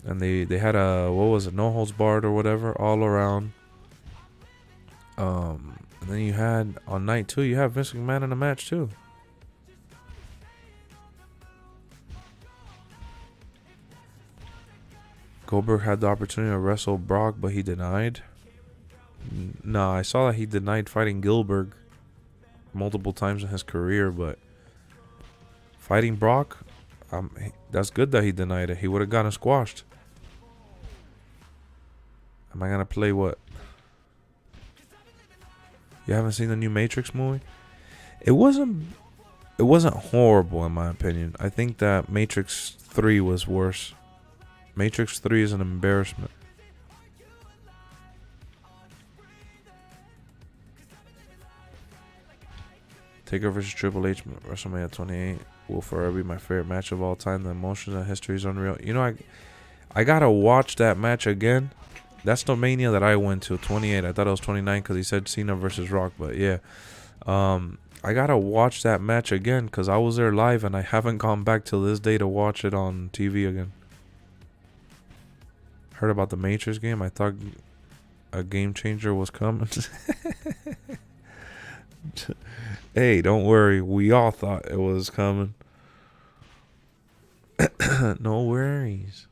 And they had a, what was it, no holds barred or whatever, all around. And then you had, on night 2, you have Vince McMahon in the match too. Goldberg had the opportunity to wrestle Brock, but he denied. No, I saw that he denied fighting Gilbert multiple times in his career, but fighting Brock, that's good that he denied it. He would have gotten squashed. Am I gonna play what? You haven't seen the new Matrix movie? It wasn't horrible in my opinion. I think that Matrix 3 was worse. Matrix 3 is an embarrassment. Taker versus Triple H, WrestleMania 28 will forever be my favorite match of all time. The emotions and history is unreal. I gotta watch that match again. That's the Mania that I went to, 28. I thought it was 29 because he said Cena versus Rock, but yeah. I gotta watch that match again because I was there live and I haven't gone back till this day to watch it on TV again. Heard about the Matrix game. I thought a game changer was coming. Hey, don't worry. We all thought it was coming. No worries.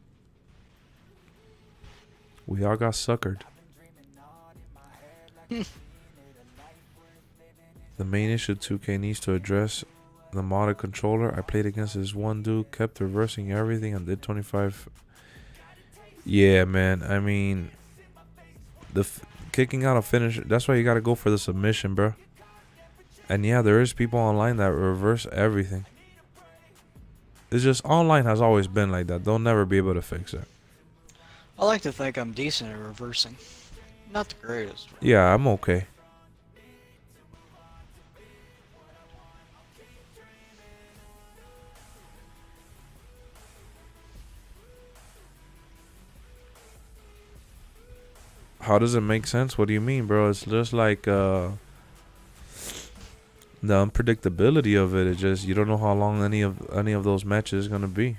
We all got suckered. The main issue 2K needs to address the modded controller. I played against this one dude, kept reversing everything and did 25. Yeah, man. I mean, kicking out a finish. That's why you gotta go for the submission, bro. And yeah, there is people online that reverse everything. It's just online has always been like that. They'll never be able to fix it. I like to think I'm decent at reversing. Not the greatest. Yeah, I'm okay. How does it make sense? What do you mean, bro? It's just like the unpredictability of it. It's just you don't know how long any of those matches is gonna be.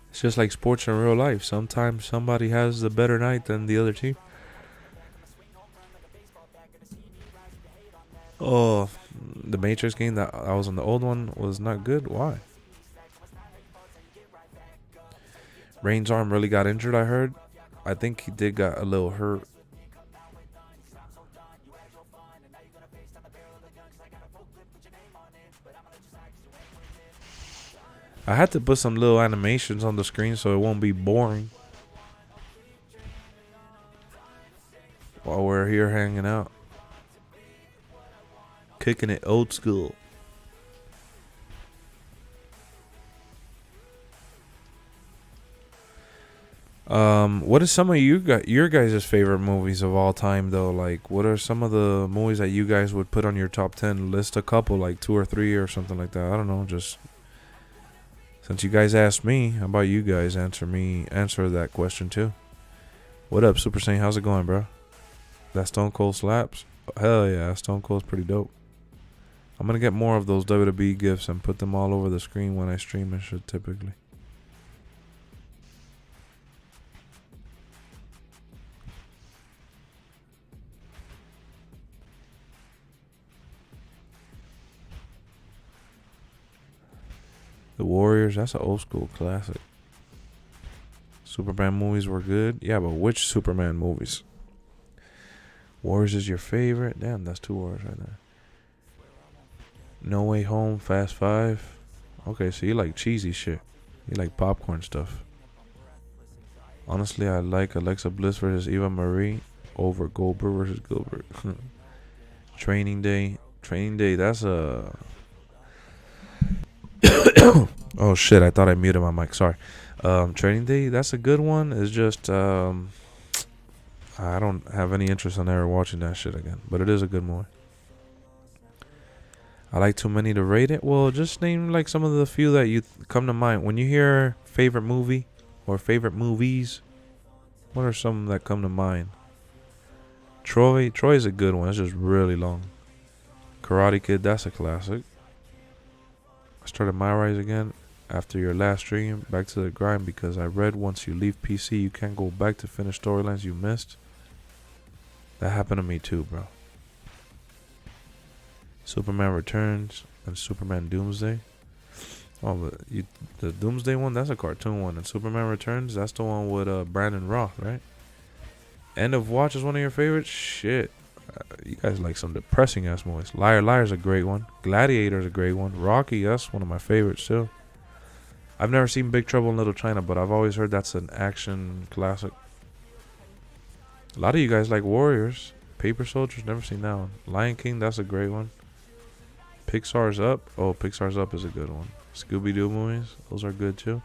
It's just like sports in real life. Sometimes somebody has the better night than the other team. Oh, the Matrix game that I was on, the old one, was not good. Why? Rain's arm really got injured, I heard. I think he did got a little hurt. I had to put some little animations on the screen so it won't be boring while we're here hanging out. Kicking it old school. What is some of your guys' favorite movies of all time though? Like, what are some of the movies that you guys would put on your top 10? List a couple, like 2 or 3 or something like that. I don't know, just since you guys asked me, how about you guys answer that question too? What up, Super Saiyan? How's it going, bro? That Stone Cold slaps? Hell yeah, Stone Cold's pretty dope. I'm gonna get more of those WWE gifts and put them all over the screen when I stream and shit typically. The Warriors, that's an old school classic. Superman movies were good. Yeah, but which Superman movies? Warriors is your favorite? Damn, that's 2 Warriors right there. No Way Home, Fast 5. Okay, so you like cheesy shit. You like popcorn stuff. Honestly, I like Alexa Bliss versus Eva Marie over Goldberg versus Gilbert. Training Day. Training Day, that's a... Oh shit, I thought I muted my mic, sorry. Training Day, that's a good one. It's just I don't have any interest in ever watching that shit again, but it is a good movie. I like too many to rate it. Well, just name like some of the few that you come to mind when you hear favorite movie or favorite movies. What are some that come to mind? Troy is a good one. It's just really long. Karate Kid, that's a classic. I started My Rise again after your last stream. Back to the grind because I read once you leave PC, you can't go back to finish storylines you missed. That happened to me too, bro. Superman Returns and Superman Doomsday. Oh, but the Doomsday one, that's a cartoon one. And Superman Returns, that's the one with Brandon Roth, right? End of Watch is one of your favorites? Shit. You guys like some depressing ass movies. Liar Liar's a great one. Gladiator's a great one. Rocky, that's one of my favorites too. I've never seen Big Trouble in Little China, but I've always heard that's an action classic. A lot of you guys like Warriors. Paper Soldiers, never seen that one. Lion King, that's a great one. Pixar's Up. Oh, Pixar's Up is a good one. Scooby-Doo movies, those are good too.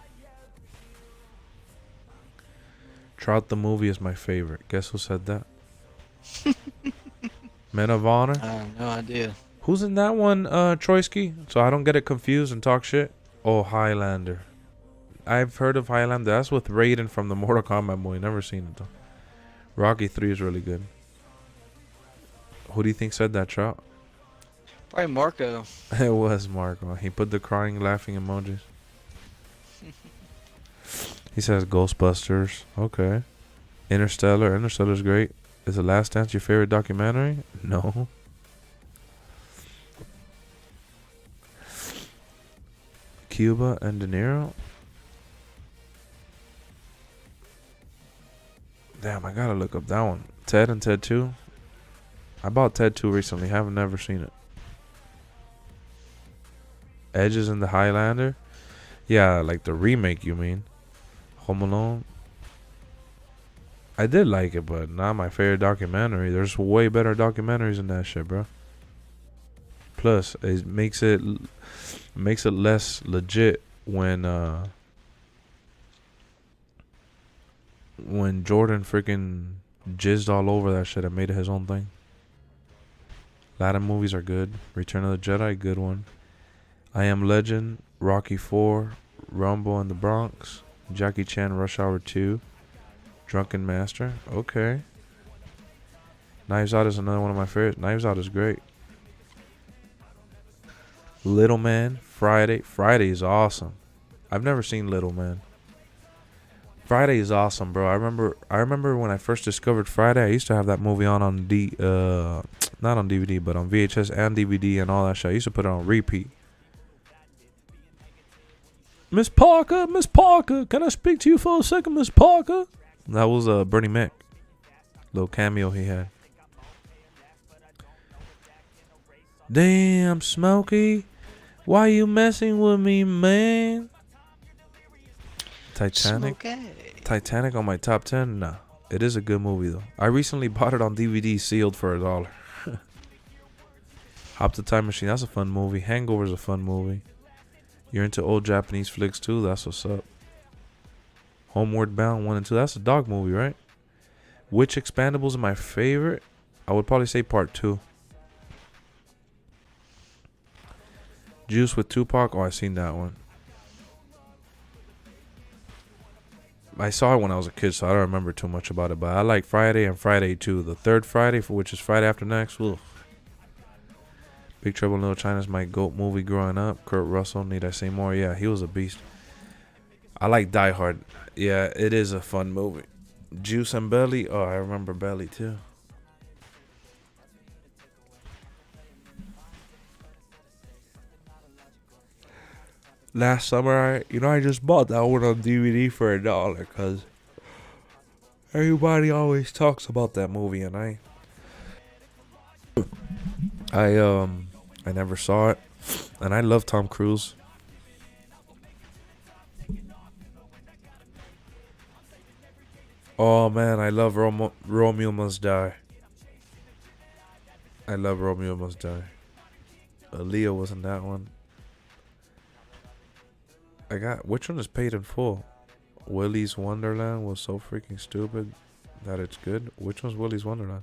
Trout the Movie is my favorite. Guess who said that? Men of Honor. I have no idea. Who's in that one, Troyski? So I don't get it confused and talk shit. Oh, Highlander. I've heard of Highlander. That's with Raiden from the Mortal Kombat movie. Never seen it though. Rocky 3 is really good. Who do you think said that, Trout? Probably Marco. It was Marco. He put the crying, laughing emojis. He says Ghostbusters. Okay. Interstellar. Interstellar's great. Is The Last Dance your favorite documentary? No. Cuba and De Niro. Damn, I gotta look up that one. Ted and Ted 2. I bought Ted 2 recently. Haven't never seen it. Edges in the Highlander. Yeah, like the remake, you mean? Home Alone. I did like it, but not my favorite documentary. There's way better documentaries than that shit, bro. Plus, it makes it less legit when Jordan freaking jizzed all over that shit and made it his own thing. Latin movies are good. Return of the Jedi, good one. I Am Legend, Rocky 4, Rumble in the Bronx, Jackie Chan, Rush Hour 2, Drunken Master. Okay. Knives Out is another one of my favorites. Knives Out is great. Little Man, Friday. Friday is awesome. I've never seen Little Man. Friday is awesome, bro. I remember when I first discovered Friday. I used to have that movie on not on DVD, but on VHS and DVD and all that shit. I used to put it on repeat. Miss Parker, can I speak to you for a second, Miss Parker? That was Bernie Mac. Little cameo he had. Damn, Smokey. Why you messing with me, man? Titanic. Smokey. Titanic on my top 10? Nah. It is a good movie, though. I recently bought it on DVD sealed for $1. Hop the Time Machine. That's a fun movie. Hangover's a fun movie. You're into old Japanese flicks, too? That's what's up. Homeward Bound 1 and 2. That's a dog movie, right? Which Expandables is my favorite? I would probably say part 2. Juice with Tupac. Oh, I seen that one. I saw it when I was a kid, so I don't remember too much about it. But I like Friday and Friday 2. The third Friday, for which is Friday After Next. Ugh. Big Trouble in Little China is my GOAT movie growing up. Kurt Russell, need I say more? Yeah, he was a beast. I like Die Hard. Yeah, it is a fun movie. Juice and Belly. Oh, I remember Belly too. Last summer, I just bought that one on DVD for $1 because everybody always talks about that movie, and I never saw it, and I love Tom Cruise. Oh man, I love Romeo Must Die. I love Romeo Must Die. Aaliyah was in that one. Which one is paid in full? Willy's Wonderland was so freaking stupid that it's good. Which one's Willy's Wonderland?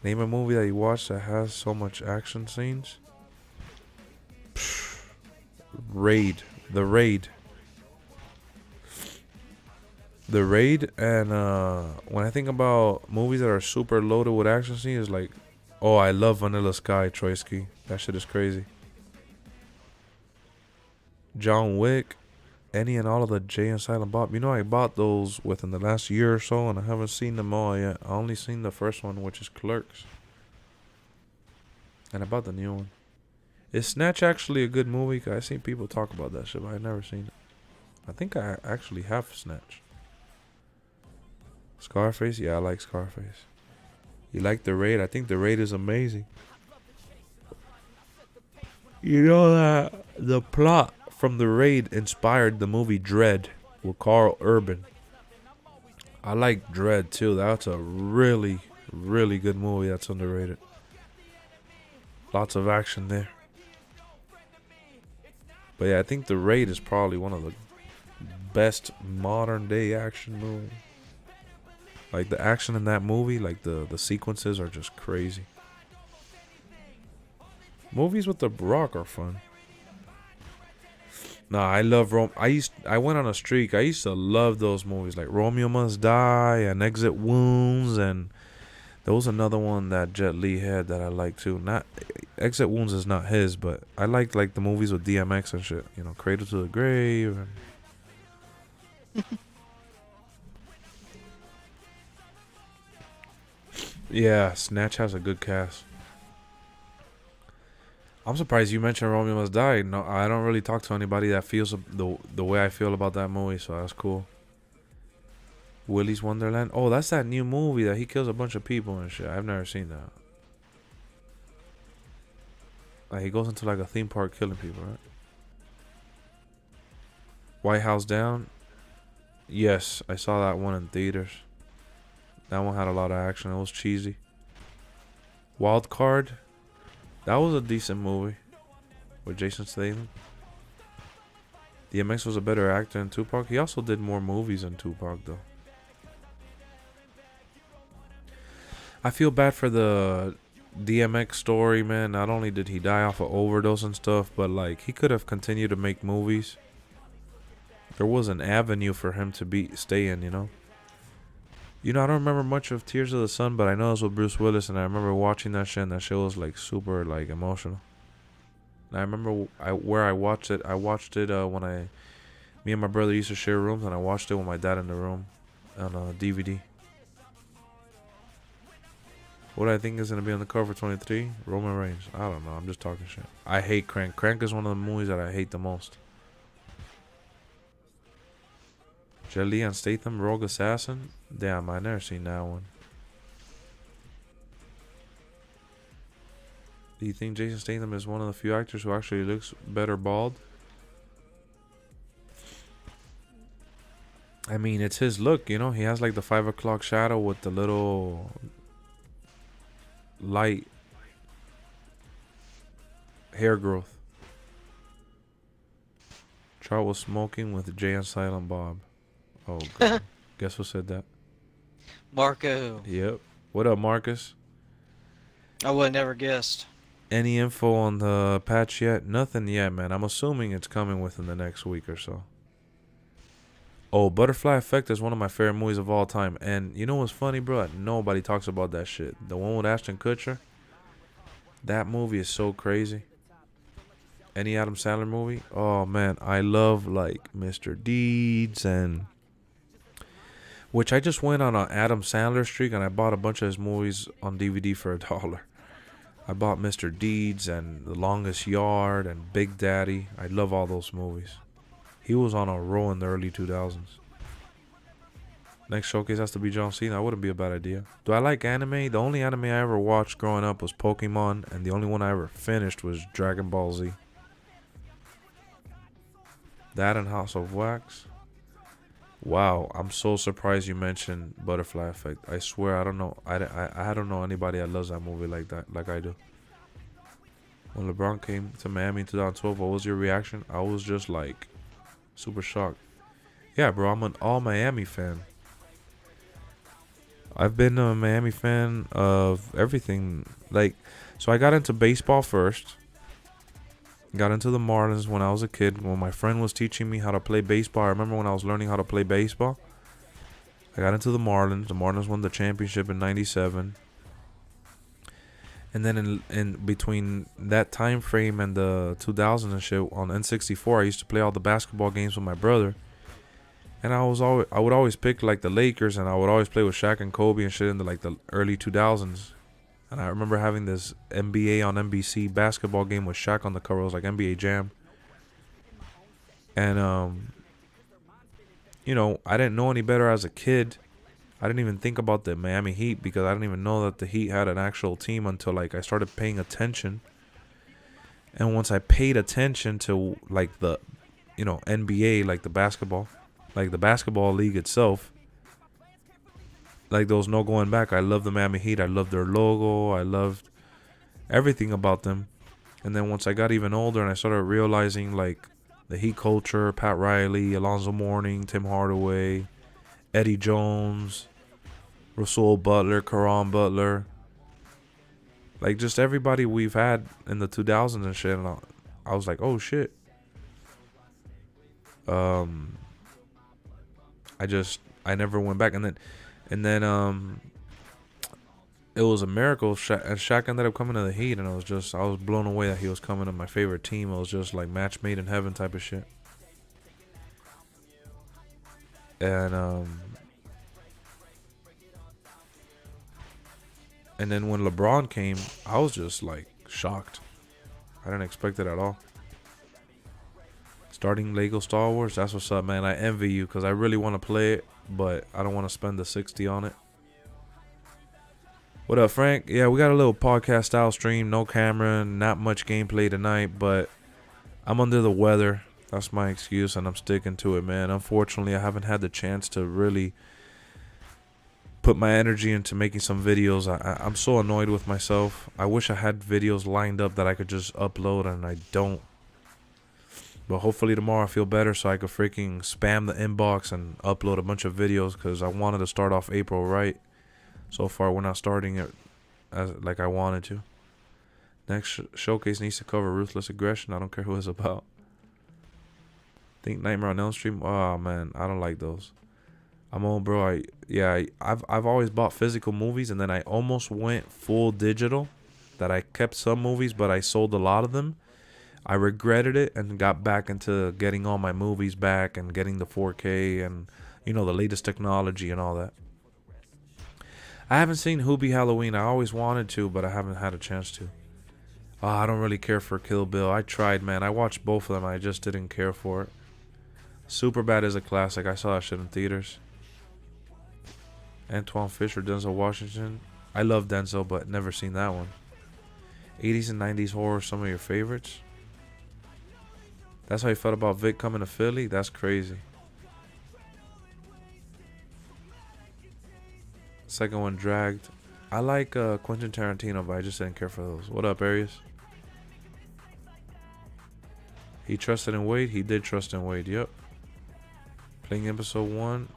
Name a movie that you watch that has so much action scenes. Raid. The Raid. The Raid, and when I think about movies that are super loaded with action scenes, like, oh, I love Vanilla Sky, Troysky. That shit is crazy. John Wick, any and all of the Jay and Silent Bob. I bought those within the last year or so, and I haven't seen them all yet. I only seen the first one, which is Clerks. And I bought the new one. Is Snatch actually a good movie? 'Cause I've seen people talk about that shit, but I've never seen it. I think I actually have Snatch. Scarface? Yeah, I like Scarface. You like The Raid? I think The Raid is amazing. You know that the plot from The Raid inspired the movie Dread with Carl Urban. I like Dread too. That's a really, really good movie that's underrated. Lots of action there. But yeah, I think The Raid is probably one of the best modern day action movies. Like the action in that movie, like the sequences are just crazy. Movies with The Rock are fun. Nah, I love I went on a streak. I used to love those movies like Romeo Must Die and Exit Wounds, and there was another one that Jet Li had that I like too. Not Exit Wounds is not his, but I liked like the movies with DMX and shit. Cradle to the Grave. Yeah, Snatch has a good cast. I'm surprised you mentioned Romeo Must Die. No, I don't really talk to anybody that feels the way I feel about that movie, so that's cool. Willy's Wonderland. Oh, that's that new movie that he kills a bunch of people and shit. I've never seen that. Like he goes into like a theme park killing people, right? White House Down. Yes, I saw that one in theaters. That one had a lot of action. It was cheesy. Wild Card. That was a decent movie with Jason Statham. DMX was a better actor than Tupac. He also did more movies than Tupac, though. I feel bad for the DMX story, man. Not only did he die off of overdose and stuff, but like he could have continued to make movies. There was an avenue for him to stay in, you know. I don't remember much of Tears of the Sun, but I know it was with Bruce Willis, and I remember watching that shit, and that shit was like super like emotional. And I remember where I watched it. I watched it when me and my brother used to share rooms, and I watched it with my dad in the room on a DVD. What I think is going to be on the cover 23? Roman Reigns. I don't know. I'm just talking shit. I hate Crank. Crank is one of the movies that I hate the most. Jet and Statham, Rogue Assassin. Damn, I never seen that one. Do you think Jason Statham is one of the few actors who actually looks better bald? I mean, it's his look, you know. He has like the 5 o'clock shadow with the little light hair growth. Trout was smoking with Jay and Silent Bob. Oh, God. Guess who said that? Marco. Yep. What up, Marcus? I would have never guessed. Any info on the patch yet? Nothing yet, man. I'm assuming it's coming within the next week or so. Oh, Butterfly Effect is one of my favorite movies of all time. And you know what's funny, bro? Nobody talks about that shit. The one with Ashton Kutcher. That movie is so crazy. Any Adam Sandler movie? Oh, man. I love, like, Mr. Deeds and... Which I just went on an Adam Sandler streak and I bought a bunch of his movies on DVD for $1. I bought Mr. Deeds and The Longest Yard and Big Daddy. I love all those movies. He was on a roll in the early 2000s. Next showcase has to be John Cena. That wouldn't be a bad idea. Do I like anime? The only anime I ever watched growing up was Pokemon, and the only one I ever finished was Dragon Ball Z. That and House of Wax. Wow, I'm so surprised you mentioned Butterfly Effect. I swear, I don't know. I don't know anybody that loves that movie like that, like I do. When LeBron came to Miami in 2012, what was your reaction? I was just like super shocked. Yeah, bro, I'm an all Miami fan. I've been a Miami fan of everything. Like, so I got into baseball first. Got into the Marlins when I was a kid. When my friend was teaching me how to play baseball. I remember when I was learning how to play baseball. I got into the Marlins. The Marlins won the championship in '97. And then in between that time frame and the 2000s and shit on N64, I used to play all the basketball games with my brother. And I would always pick like the Lakers, and I would always play with Shaq and Kobe and shit in the early 2000s. And I remember having this NBA on NBC basketball game with Shaq on the cover. It was like NBA Jam. And, I didn't know any better as a kid. I didn't even think about the Miami Heat because I didn't even know that the Heat had an actual team until, like, I started paying attention. And once I paid attention to, like, the, NBA, like the basketball league itself, like, there was no going back. I love the Miami Heat. I loved their logo. I loved everything about them. And then once I got even older and I started realizing, like, the Heat culture, Pat Riley, Alonzo Mourning, Tim Hardaway, Eddie Jones, Rasul Butler, Caron Butler, like, just everybody we've had in the 2000s and shit. And I was like, oh, shit. I never went back. And then it was a miracle. Shaq ended up coming to the Heat, and I was blown away that he was coming to my favorite team. It was just like match made in heaven type of shit. And then when LeBron came, I was just like shocked. I didn't expect it at all. Starting Lego Star Wars, that's what's up, man. I envy you because I really want to play it. but I don't want to spend the 60 on it. What up, Frank? Yeah, we got a little podcast style stream, no camera, not much gameplay tonight, but I'm under the weather. That's my excuse, and I'm sticking to it, man. Unfortunately, I haven't had the chance to really put my energy into making some videos. I'm so annoyed with myself. I wish I had videos lined up that I could just upload, and I don't. But hopefully tomorrow I feel better so I could freaking spam the inbox and upload a bunch of videos, because I wanted to start off April right. So far, we're not starting it as like I wanted to. Next showcase needs to cover ruthless aggression. I don't care who it's about. Think Nightmare on Elm Street. Oh man, I don't like those. I'm old, bro. I've always bought physical movies, and then I almost went full digital. That I kept some movies, but I sold a lot of them. I regretted it and got back into getting all my movies back and getting the 4K and the latest technology and all that. I haven't seen Hubie Halloween. I always wanted to, but I haven't had a chance to. Oh, I don't really care for Kill Bill. I tried, man. I watched both of them. I just didn't care for it. Superbad is a classic. I saw that shit in theaters. Antoine Fisher, Denzel Washington. I love Denzel, but never seen that one. 80s and 90s horror, some of your favorites? That's how you felt about Vic coming to Philly? That's crazy. Second one, Dragged. I like Quentin Tarantino, but I just didn't care for those. What up, Arius? He trusted in Wade? He did trust in Wade, yep. Playing episode 1.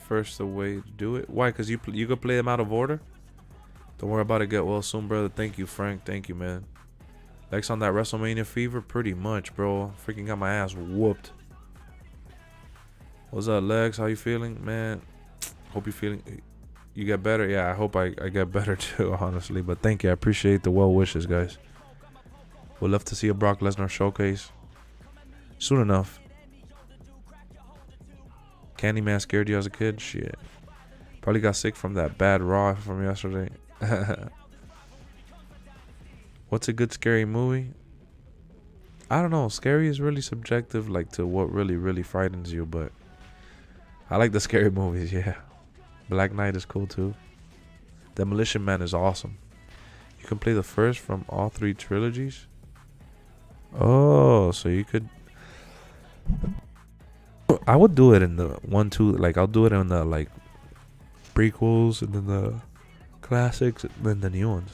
First the way to do it. Why? Because you could play them out of order? Don't worry about it. Get well soon, brother. Thank you, Frank. Thank you, man. Lexx on that WrestleMania fever? Pretty much, bro. Freaking got my ass whooped. What's up, Lexx? How you feeling, man? Hope you feeling... You get better? Yeah, I hope I get better too, honestly. But thank you. I appreciate the well wishes, guys. Would love to see a Brock Lesnar showcase. Soon enough. Candyman scared you as a kid? Shit. Probably got sick from that bad Raw from yesterday. What's a good scary movie? I don't know. Scary is really subjective, like to what really frightens you. But I like the scary movies, yeah. Black Knight is cool too. Demolition Man is awesome. You can play the first from all 3 trilogies. Oh, so you could... I would do it in the 1, 2, like I'll do it in the like prequels and then the classics and then the new ones.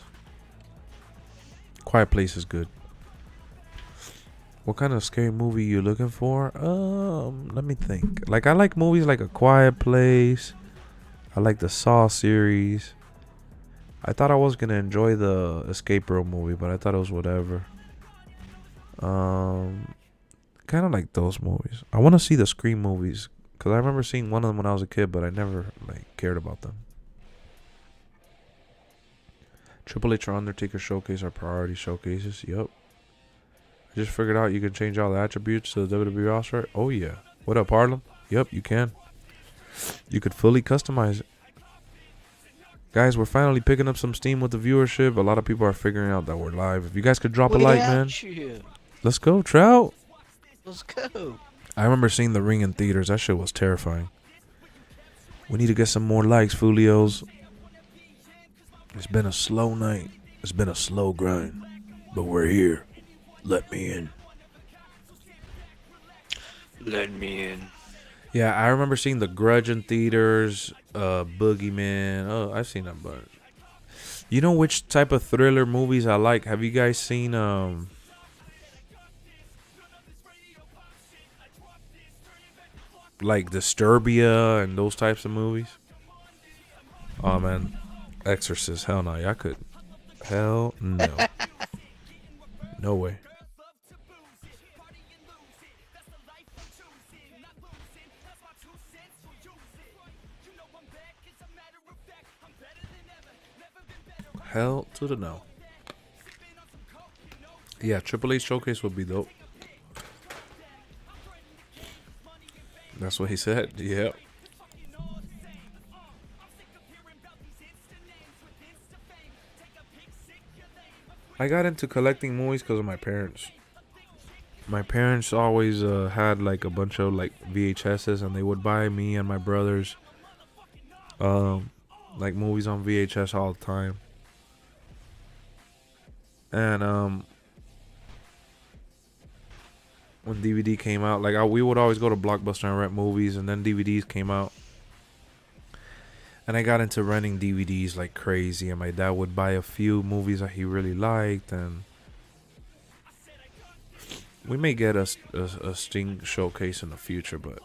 Quiet Place is good. What kind of scary movie you looking for? Let me think. Like I like movies like A Quiet Place. I like the Saw series. I thought I was gonna enjoy the Escape Room movie, but I thought it was whatever. Kind of like those movies. I want to see the Scream movies because I remember seeing one of them when I was a kid, but I never like cared about them. Triple H or Undertaker showcase are priority showcases. Yup. I just figured out you can change all the attributes to the WWE roster. Oh yeah. What up, Harlem? Yup, you can. You could fully customize it. Guys, we're finally picking up some steam with the viewership. A lot of people are figuring out that we're live. If you guys could drop a like, man. Let's go, Trout. Let's go. I remember seeing The Ring in theaters. That shit was terrifying. We need to get some more likes, Fulios. It's been a slow night. It's been a slow grind. But we're here. Let me in. Let me in. Yeah, I remember seeing The Grudge in theaters. Boogeyman. Oh, I've seen that, but... You know which type of thriller movies I like? Have you guys seen... like Disturbia and those types of movies? Oh man, Exorcist, hell no, y'all could, hell no, no way. Hell to the no. Yeah, Triple H showcase would be dope. That's what he said. Yep. I got into collecting movies because of my parents. my parents always had like a bunch of like VHSs, and they would buy me and my brothers like movies on VHS all the time. And when DVD came out, like we would always go to Blockbuster and rent movies, and then DVDs came out. And I got into renting DVDs like crazy, and my dad would buy a few movies that he really liked, and we may get a Sting showcase in the future. But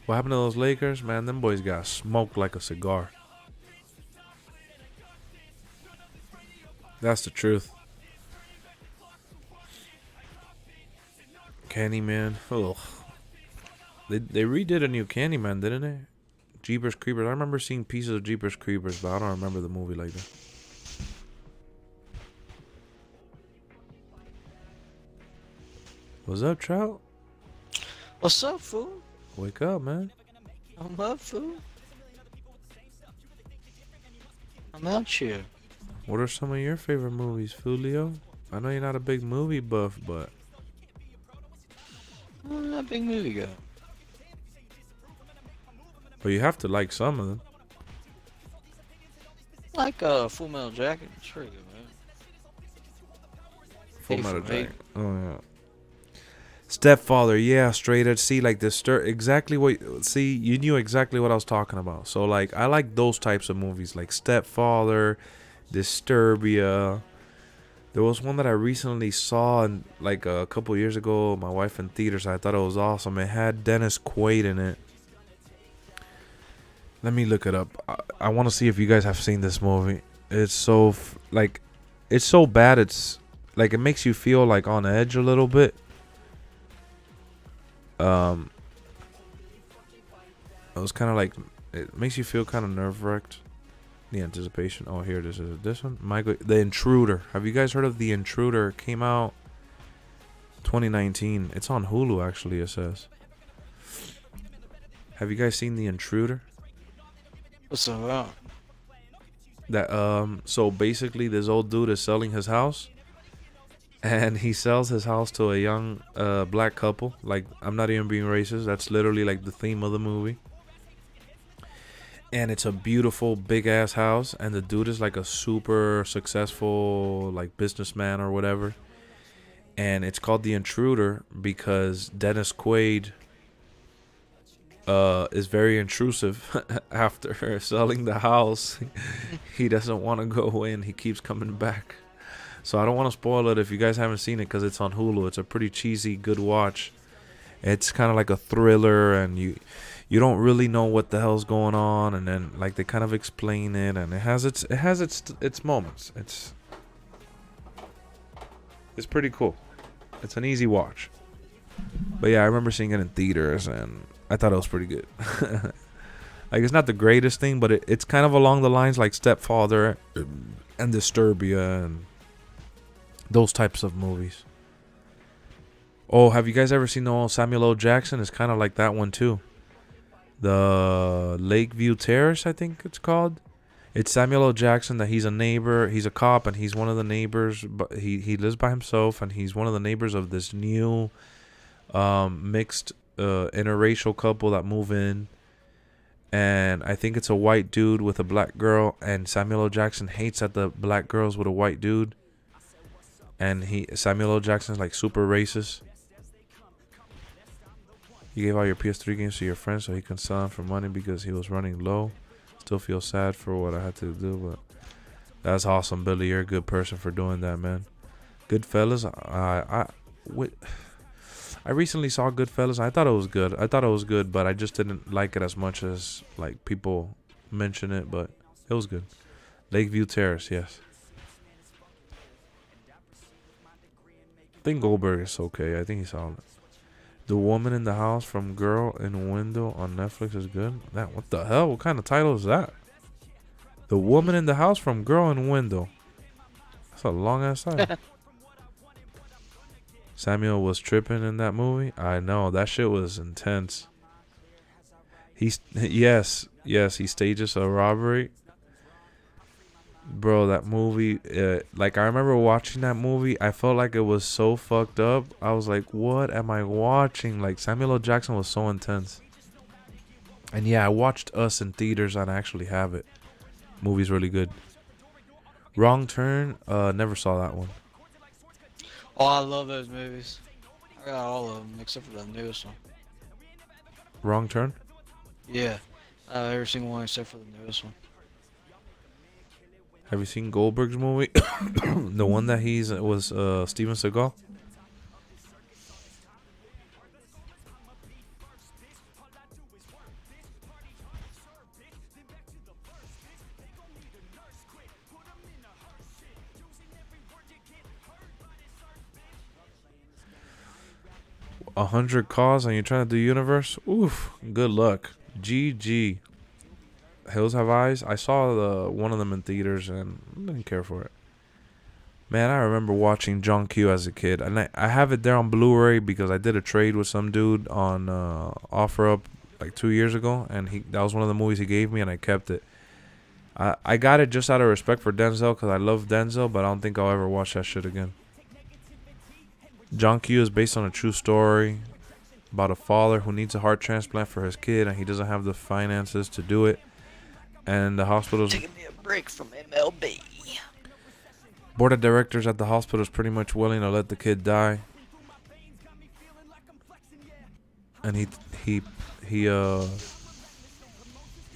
what happened to those Lakers, man? Them boys got smoked like a cigar. That's the truth. Candyman, ugh. They redid a new Candyman, didn't they? Jeepers Creepers. I remember seeing pieces of Jeepers Creepers, but I don't remember the movie like that. What's up, Trout? What's up, fool? Wake up, man. I'm up, fool. I'm out here. What are some of your favorite movies, Fulio? I know you're not a big movie buff, but I'm not a big movie guy. you have to like some of them. Like Full Metal Jacket. It's pretty good, man. Full Hey, Metal for me. Jacket. Oh yeah. Stepfather, yeah, straight edge. See, like exactly what. See, you knew exactly what I was talking about. So, like, I like those types of movies, like Stepfather, Disturbia. There was one that I recently saw, and like a couple years ago, my wife in theaters. I thought it was awesome. It had Dennis Quaid in it. Let me look it up. I want to see if you guys have seen this movie. It's so it's so bad. It's like it makes you feel like on edge a little bit. It was kind of like, it makes you feel kind of nerve-wracked. The anticipation. Oh, here it is. Is it this one? Michael, The Intruder. Have you guys heard of The Intruder? It came out 2019. It's on Hulu, actually, it says. Have you guys seen The Intruder? What's up, about? So basically this old dude is selling his house, and he sells his house to a young black couple. Like, I'm not even being racist. That's literally like the theme of the movie. And it's a beautiful big ass house, and the dude is like a super successful like businessman or whatever. And it's called The Intruder because Dennis Quaid is very intrusive after selling the house. He doesn't want to go in. He keeps coming back. So I don't want to spoil it if you guys haven't seen it, because it's on Hulu. It's a pretty cheesy, good watch. It's kind of like a thriller, and you don't really know what the hell's going on, and then like they kind of explain it, and it has its moments. It's pretty cool. It's an easy watch. But yeah, I remember seeing it in theaters, and I thought it was pretty good. Like, it's not the greatest thing, but it's kind of along the lines like Stepfather and Disturbia and those types of movies. Oh, have you guys ever seen the old Samuel L. Jackson? It's kind of like that one too. The Lakeview Terrace, I think it's called. It's Samuel L. Jackson, that he's a neighbor. He's a cop, and he's one of the neighbors. But he lives by himself, and he's one of the neighbors of this new mixed interracial couple that move in. And I think it's a white dude with a black girl, and Samuel L. Jackson hates that the black girl's with a white dude. And Samuel L. Jackson's like super racist. He gave all your PS3 games to your friend so he can sell them for money because he was running low. Still feel sad for what I had to do, but that's awesome, Billy. You're a good person for doing that, man. Goodfellas, I recently saw Goodfellas. I thought it was good, but I just didn't like it as much as like people mention it, but it was good. Lakeview Terrace, yes. I think Goldberg is okay. I think he's solid. The Woman in the House from Girl in Window on Netflix is good. What the hell? What kind of title is that? The Woman in the House from Girl in Window. That's a long ass title. Samuel was tripping in that movie. I know, that shit was intense. Yes, he stages a robbery. Bro, that movie, like I remember watching that movie. I felt like it was so fucked up. I was like, what am I watching? Like Samuel L. Jackson was so intense. And yeah, I watched Us in theaters and I actually have it. Movie's really good. Wrong Turn, never saw that one. Oh, I love those movies. I got all of them except for the newest one. Wrong Turn? Yeah, I've ever seen one except for the newest one. Have you seen Goldberg's movie? The one that was Steven Seagal? A 100 calls and you're trying to do universe? Oof, good luck. GG. Hills Have Eyes. I saw one of them in theaters and didn't care for it. Man, I remember watching John Q as a kid, and I have it there on Blu-ray because I did a trade with some dude on OfferUp like 2 years ago, and that was one of the movies he gave me, and I kept it. I got it just out of respect for Denzel because I love Denzel, but I don't think I'll ever watch that shit again. John Q is based on a true story about a father who needs a heart transplant for his kid, and he doesn't have the finances to do it. And the hospital's Taking me a break from MLB. board of directors at the hospital is pretty much willing to let the kid die. And he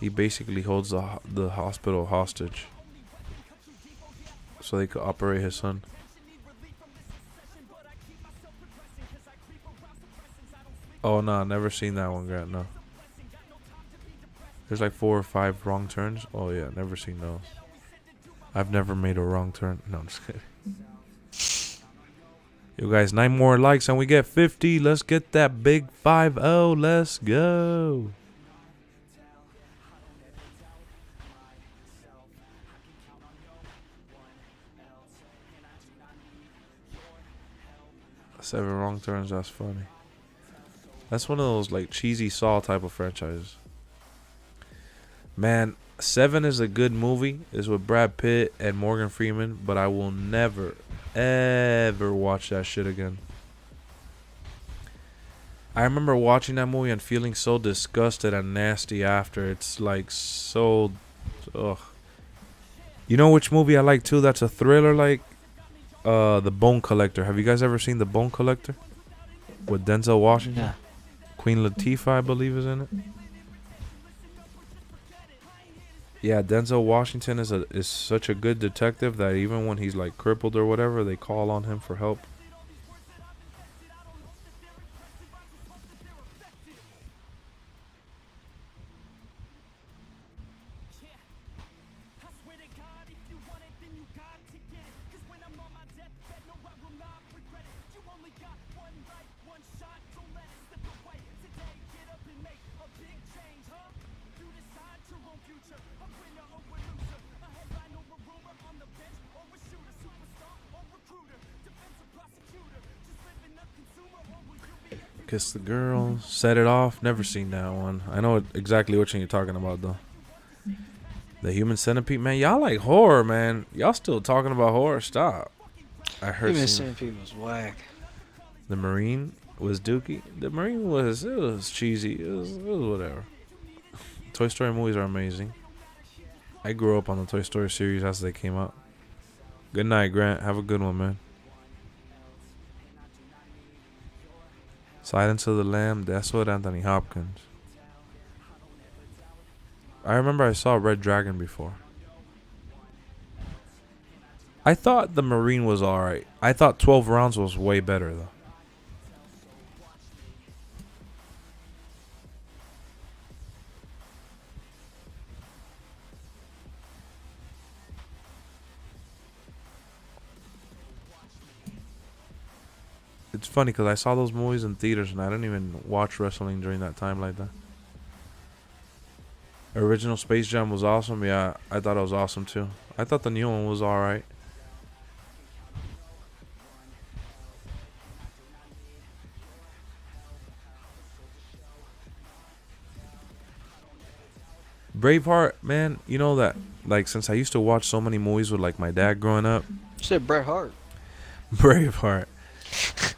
basically holds the hospital hostage so they could operate his son. Oh no, never seen that one, Grant. No. There's like 4 or 5 wrong turns. Oh yeah, never seen those. I've never made a wrong turn. No, I'm just kidding. You guys, 9 more likes and we get 50. Let's get that big 5-0. Let's go. Seven wrong turns. That's funny. That's one of those like cheesy Saw type of franchises. Man, 7 is a good movie. It's with Brad Pitt and Morgan Freeman, but I will never, ever watch that shit again. I remember watching that movie and feeling so disgusted and nasty after. It's like so, ugh. You know which movie I like too? That's a thriller, like The Bone Collector. Have you guys ever seen The Bone Collector with Denzel Washington? Nah. Queen Latifah, I believe, is in it. Yeah, Denzel Washington is such a good detective that even when he's like crippled or whatever, they call on him for help. Kiss the Girl, Set It Off. Never seen that one. I know exactly which one you're talking about though. The Human Centipede, man. Y'all like horror, man. Y'all still talking about horror? Stop. I heard Human Centipede was whack. The Marine was dookie. The Marine was cheesy. It was whatever. Toy Story movies are amazing. I grew up on the Toy Story series as they came out. Good night, Grant. Have a good one, man. Silence of the Lamb. That's what Anthony Hopkins. I remember I saw Red Dragon before. I thought The Marine was alright. I thought 12 Rounds was way better though. It's funny because I saw those movies in theaters and I didn't even watch wrestling during that time like that. Original Space Jam was awesome. Yeah, I thought it was awesome too. I thought the new one was alright. Braveheart, man. You know that, like, since I used to watch so many movies with like my dad growing up. You said Bret Hart. Braveheart.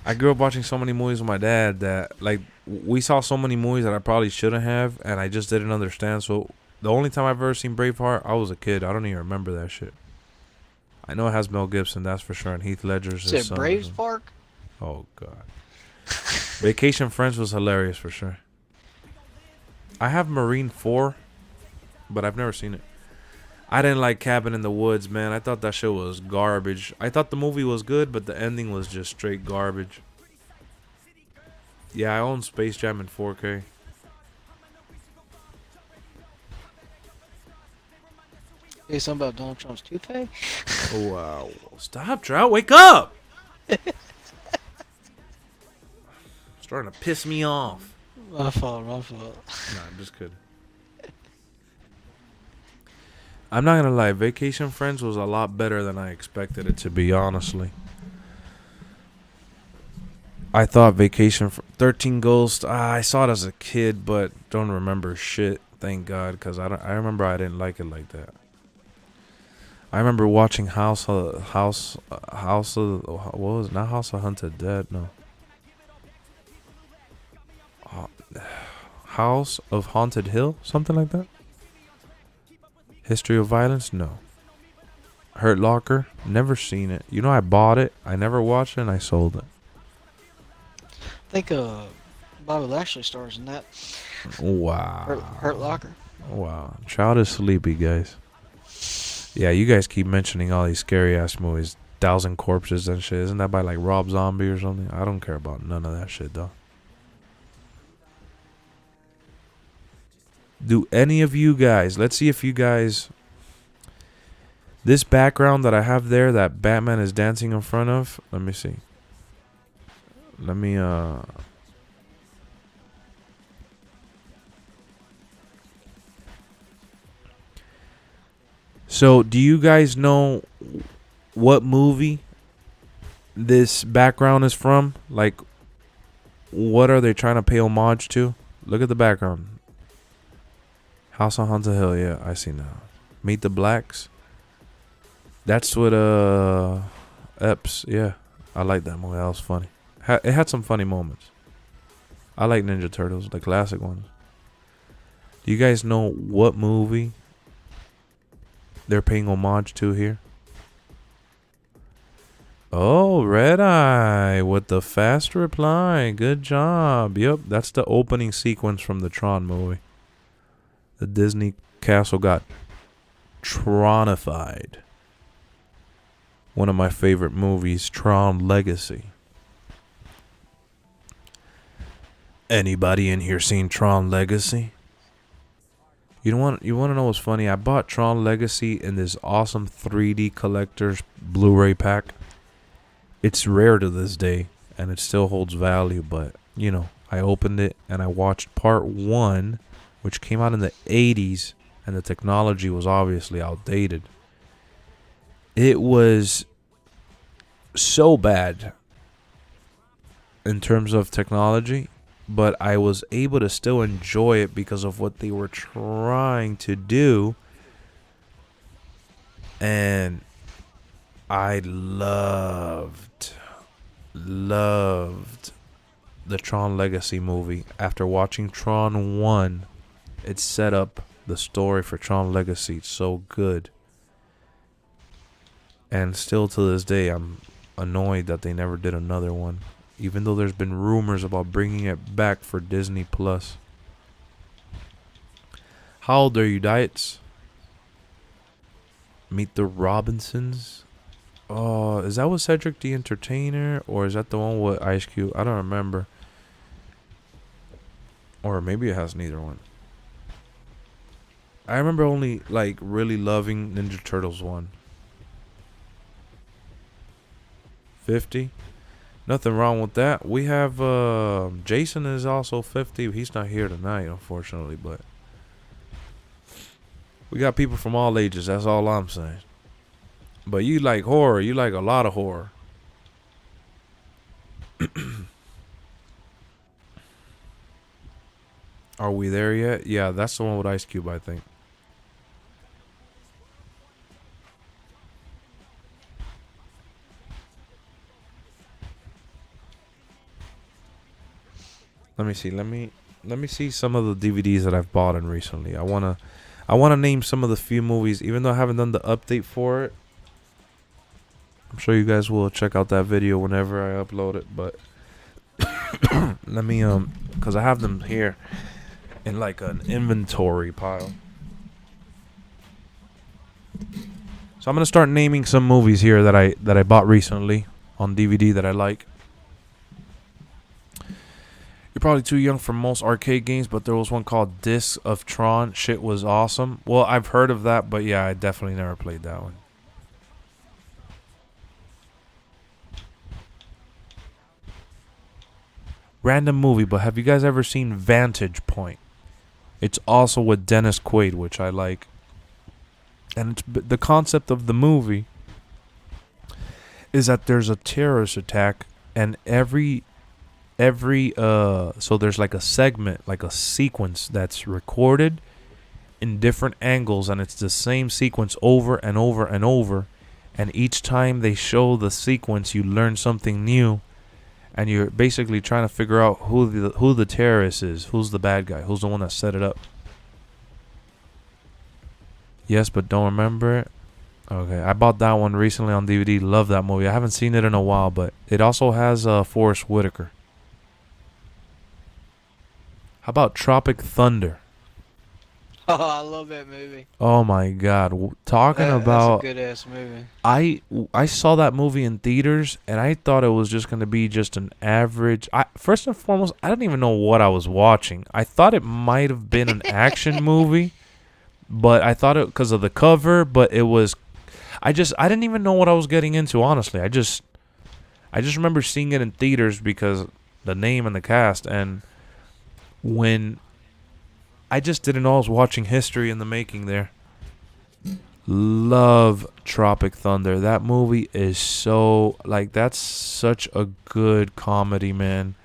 I grew up watching so many movies with my dad that, like, we saw so many movies that I probably shouldn't have, and I just didn't understand. So the only time I've ever seen Braveheart, I was a kid. I don't even remember that shit. I know it has Mel Gibson, that's for sure, and Heath Ledger's You his said son. Braves Park. Oh god. Vacation Friends was hilarious for sure. I have Marine 4, but I've never seen it. I didn't like Cabin in the Woods, man. I thought that shit was garbage. I thought the movie was good, but the ending was just straight garbage. Yeah, I own Space Jam in 4K. Hey, something about Donald Trump's toupee? Wow. Stop, Trout. Wake up! Starting to piss me off. My fault, my fault. Nah, I'm just kidding. I'm not gonna lie, Vacation Friends was a lot better than I expected it to be, honestly. I thought 13 Ghosts, I saw it as a kid, but don't remember shit, thank God, because I remember I didn't like it like that. I remember watching House of, what was it? Not House of Hunted Dead, no. House of Haunted Hill, something like that. History of Violence, no. Hurt Locker, never seen it. You know, I bought it, I never watched it, and I sold it. I think Bobby Lashley stars in that. Wow. Hurt Locker. Wow. Child is sleepy, guys. Yeah, you guys keep mentioning all these scary ass movies. Thousand Corpses and shit. Isn't that by like Rob Zombie or something? I don't care about none of that shit, though. Do any of you guys, let's see if you guys, this background that I have there that Batman is dancing in front of, let me see. Let me, so do you guys know what movie this background is from? Like, what are they trying to pay homage to? Look at the background. House on Haunted Hill, yeah, I see now. Meet the Blacks. That's what Epps, yeah. I like that movie. That was funny. It had some funny moments. I like Ninja Turtles, the classic ones. Do you guys know what movie they're paying homage to here? Oh, Red Eye with the fast reply. Good job. Yep, that's the opening sequence from the Tron movie. The Disney castle got Tronified. One of my favorite movies, Tron Legacy. Anybody in here seen Tron Legacy? You want to know what's funny? I bought Tron Legacy in this awesome 3D collector's Blu-ray pack. It's rare to this day, and it still holds value, but, you know, I opened it, and I watched part 1, which came out in the 80s, and the technology was obviously outdated. It was so bad in terms of technology, but I was able to still enjoy it because of what they were trying to do. And I loved the Tron Legacy movie. After watching Tron 1, it set up the story for Tron Legacy so good. And still to this day, I'm annoyed that they never did another one. Even though there's been rumors about bringing it back for Disney Plus. How old are you, Diets? Meet the Robinsons. Oh, is that with Cedric the Entertainer? Or is that the one with Ice Cube? I don't remember. Or maybe it has neither one. I remember only, like, really loving Ninja Turtles 1. 50. Nothing wrong with that. We have Jason is also 50. He's not here tonight, unfortunately, but we got people from all ages. That's all I'm saying. But you like horror. You like a lot of horror. Are we there yet? Yeah, that's the one with Ice Cube, I think. Let me see. Let me see some of the DVDs that I've bought in recently. I wanna name some of the few movies, even though I haven't done the update for it. I'm sure you guys will check out that video whenever I upload it, but let me cuz I have them here in like an inventory pile. So I'm going to start naming some movies here that I bought recently on DVD that I like. You're probably too young for most arcade games, but there was one called Discs of Tron. Shit was awesome. Well, I've heard of that, but yeah, I definitely never played that one. Random movie, but have you guys ever seen Vantage Point? It's also with Dennis Quaid, which I like. And it's, the concept of the movie is that there's a terrorist attack, and every so there's like a segment, like a sequence that's recorded in different angles, and it's the same sequence over and over and over, and each time they show the sequence you learn something new, and you're basically trying to figure out who the terrorist is, who's the bad guy, who's the one that set it up. Yes, but don't remember it. Okay, I bought that one recently on DVD. Love that movie. I haven't seen it in a while, but it also has Forrest Whitaker. How about Tropic Thunder? Oh, I love that movie. Oh my God! Talking about that's a good ass movie. I saw that movie in theaters, and I thought it was just gonna be just an average. First and foremost, I didn't even know what I was watching. I thought it might have been an action movie. But I thought it because of the cover, but it was, I didn't even know what I was getting into, honestly. I just remember seeing it in theaters because the name and the cast, and when I just didn't know I was watching history in the making there. Love Tropic Thunder. That movie is so, like, that's such a good comedy, man.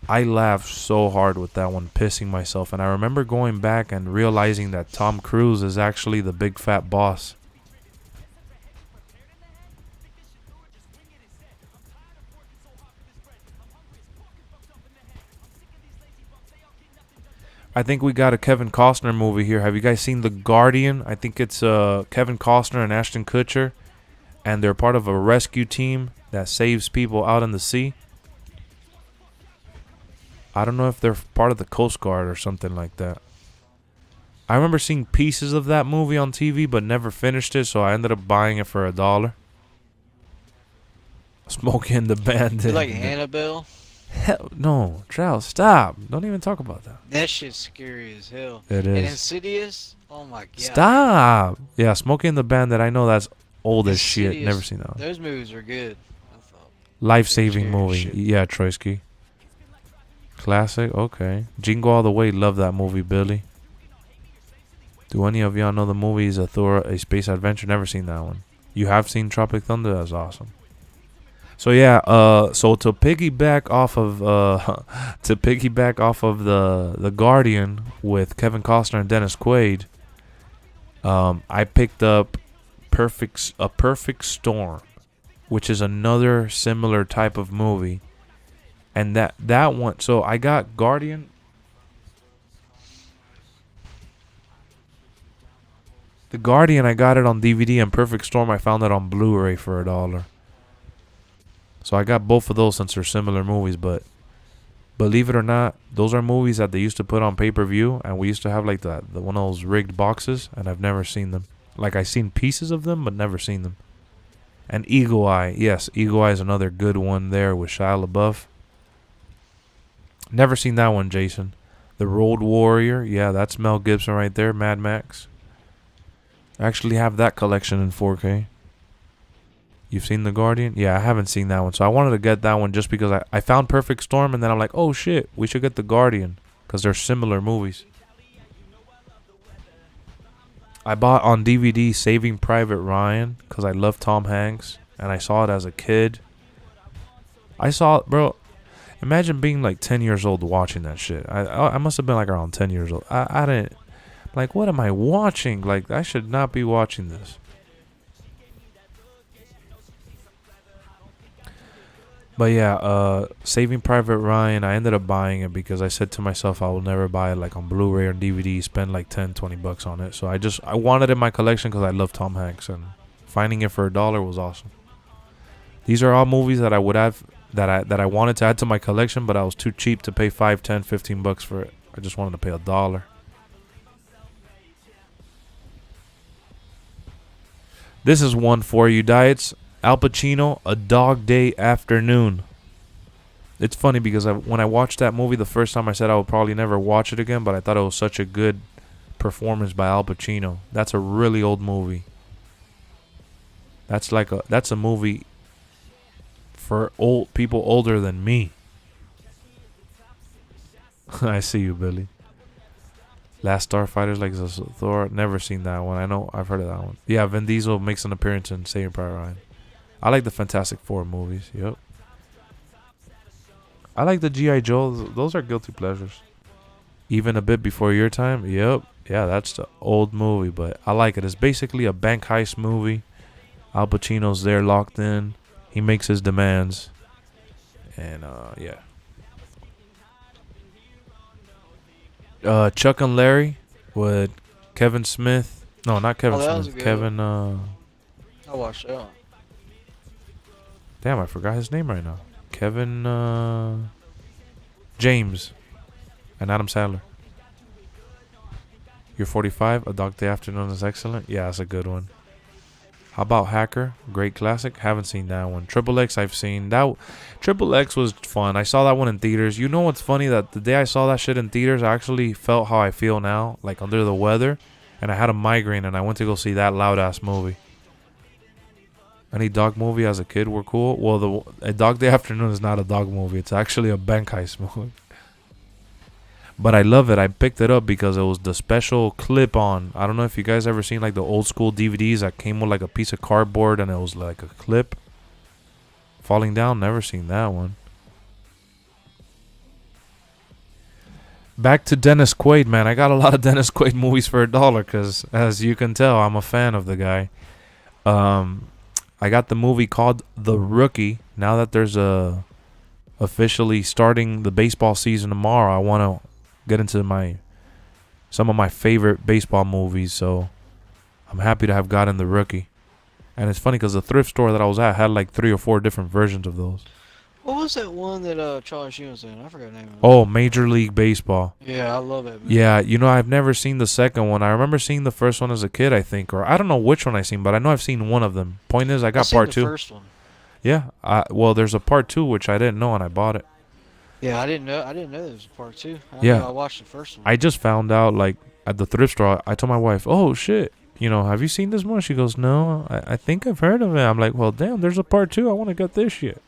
I laughed so hard with that one, pissing myself. And I remember going back and realizing that Tom Cruise is actually the big fat boss. I think we got a Kevin Costner movie here. Have you guys seen The Guardian? I think it's Kevin Costner and Ashton Kutcher. And they're part of a rescue team that saves people out in the sea. I don't know if they're part of the Coast Guard or something like that. I remember seeing pieces of that movie on TV, but never finished it, so I ended up buying it for $1. Smokey and the Bandit. You like Annabelle? Hell no, Trout, stop! Don't even talk about that. That shit's scary as hell. It And is. Insidious? Oh my God. Stop! Yeah, Smokey and the Bandit. I know that's old as shit. Insidious, Never seen that one. Those movies are good. I thought. Life-saving Scary movie. shit. Yeah, Troysky. Classic. Okay. Jingle All the Way. Love that movie, Billy. Do any of y'all know the movie Zathura, A Space Adventure? Never seen that one. You have seen Tropic Thunder? That's awesome. So yeah, so to piggyback off of the Guardian with Kevin Costner and Dennis Quaid, I picked up A Perfect Storm, which is another similar type of movie. And that one, so I got Guardian. The Guardian, I got it on DVD, and Perfect Storm, I found it on Blu-ray for $1. So I got both of those since they're similar movies, but believe it or not, those are movies that they used to put on pay-per-view, and we used to have like the one of those rigged boxes, and I've never seen them. Like, I've seen pieces of them, but never seen them. And Eagle Eye, yes, Eagle Eye is another good one there with Shia LaBeouf. Never seen that one, Jason. The Road Warrior, yeah, that's Mel Gibson right there, Mad Max. I actually have that collection in 4K. You've seen The Guardian? Yeah, I haven't seen that one. So I wanted to get that one just because I found Perfect Storm, and then I'm like, oh shit, we should get The Guardian because they're similar movies. I bought on DVD Saving Private Ryan because I love Tom Hanks, and I saw it as a kid. Bro, imagine being like 10 years old watching that shit. I must have been like around 10 years old. I didn't, like, what am I watching? Like, I should not be watching this. But yeah, Saving Private Ryan, I ended up buying it because I said to myself I will never buy it like on Blu-ray or DVD, spend like 10, 20 bucks on it. So I wanted it in my collection because I love Tom Hanks, and finding it for $1 was awesome. These are all movies that I would have that I wanted to add to my collection, but I was too cheap to pay 5, 10, 15 bucks for it. I just wanted to pay $1. This is one for you, Diets. Al Pacino, A Dog Day Afternoon. It's funny because when I watched that movie the first time, I said I would probably never watch it again, but I thought it was such a good performance by Al Pacino. That's a really old movie. That's a movie for old people older than me. I see you, Billy. Last Starfighter's like Thor. Never seen that one. I know I've heard of that one. Yeah, Vin Diesel makes an appearance in Saving Private Ryan. I like the Fantastic Four movies. Yep. I like the G.I. Joe. Those are guilty pleasures. Even a bit before your time. Yep. Yeah, that's the old movie, but I like it. It's basically a bank heist movie. Al Pacino's there locked in. He makes his demands. And yeah. Chuck and Larry with Kevin Smith. No, not Kevin Smith. Kevin I watched that one. Damn, I forgot his name right now. Kevin James and Adam Sandler. You're 45. A Dog Day Afternoon is excellent. Yeah, that's a good one. How about Hacker? Great classic. Haven't seen that one. Triple X I've seen. That Triple X was fun. I saw that one in theaters. You know what's funny? That the day I saw that shit in theaters, I actually felt how I feel now, like under the weather, and I had a migraine, and I went to go see that loud ass movie. Any dog movie as a kid were cool. Well, A Dog Day Afternoon is not a dog movie. It's actually a bank heist movie. But I love it. I picked it up because it was the special clip-on. I don't know if you guys ever seen like the old school DVDs that came with like a piece of cardboard and it was like a clip falling down. Never seen that one. Back to Dennis Quaid, man. I got a lot of Dennis Quaid movies for $1 because, as you can tell, I'm a fan of the guy. I got the movie called The Rookie. Now that there's officially starting the baseball season tomorrow, I want to get into some of my favorite baseball movies, so I'm happy to have gotten The Rookie. And it's funny because the thrift store that I was at had like 3 or 4 different versions of those. What was that one that Charlie Sheen was in? I forgot the name of it. Oh, Major League Baseball. Yeah, I love that movie. Yeah, you know, I've never seen the second one. I remember seeing the first one as a kid, I think, or I don't know which one I seen, but I know I've seen one of them. Point is, I got part 2. The first one. Yeah, well, there's a part 2 which I didn't know, and I bought it. Yeah, I didn't know there was a part 2. Yeah, I watched the first one. I just found out like at the thrift store. I told my wife, "Oh shit, you know, have you seen this one?" She goes, "No, I think I've heard of it." I'm like, "Well, damn, there's a part 2. I want to get this shit."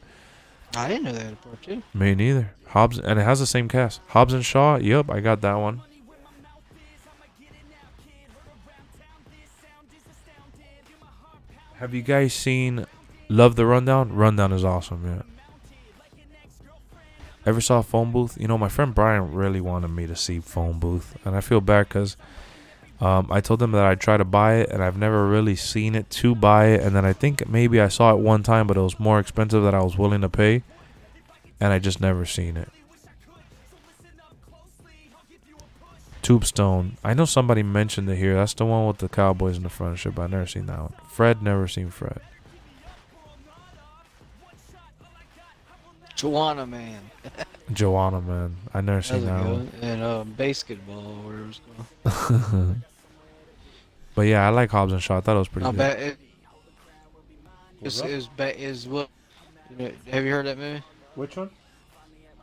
I didn't know they had a part 2. Me neither. Hobbs, and it has the same cast. Hobbs and Shaw. Yep, I got that one. Have you guys seen Love the Rundown? Rundown is awesome, yeah. Ever saw Phone Booth? You know, my friend Brian really wanted me to see Phone Booth, and I feel bad because I told him that I'd try to buy it, and I've never really seen it to buy it, and then I think maybe I saw it one time, but it was more expensive than I was willing to pay, and I just never seen it. Tombstone. I know somebody mentioned it here. That's the one with the cowboys in the front ship, but I've never seen that one. Fred, never seen Fred. Joanna Man. Joanna Man. I never seen that one. And basketball, or whatever it's called. But yeah, I like Hobbs and Shaw. I thought it was pretty good. What? Have you heard that movie? Which one?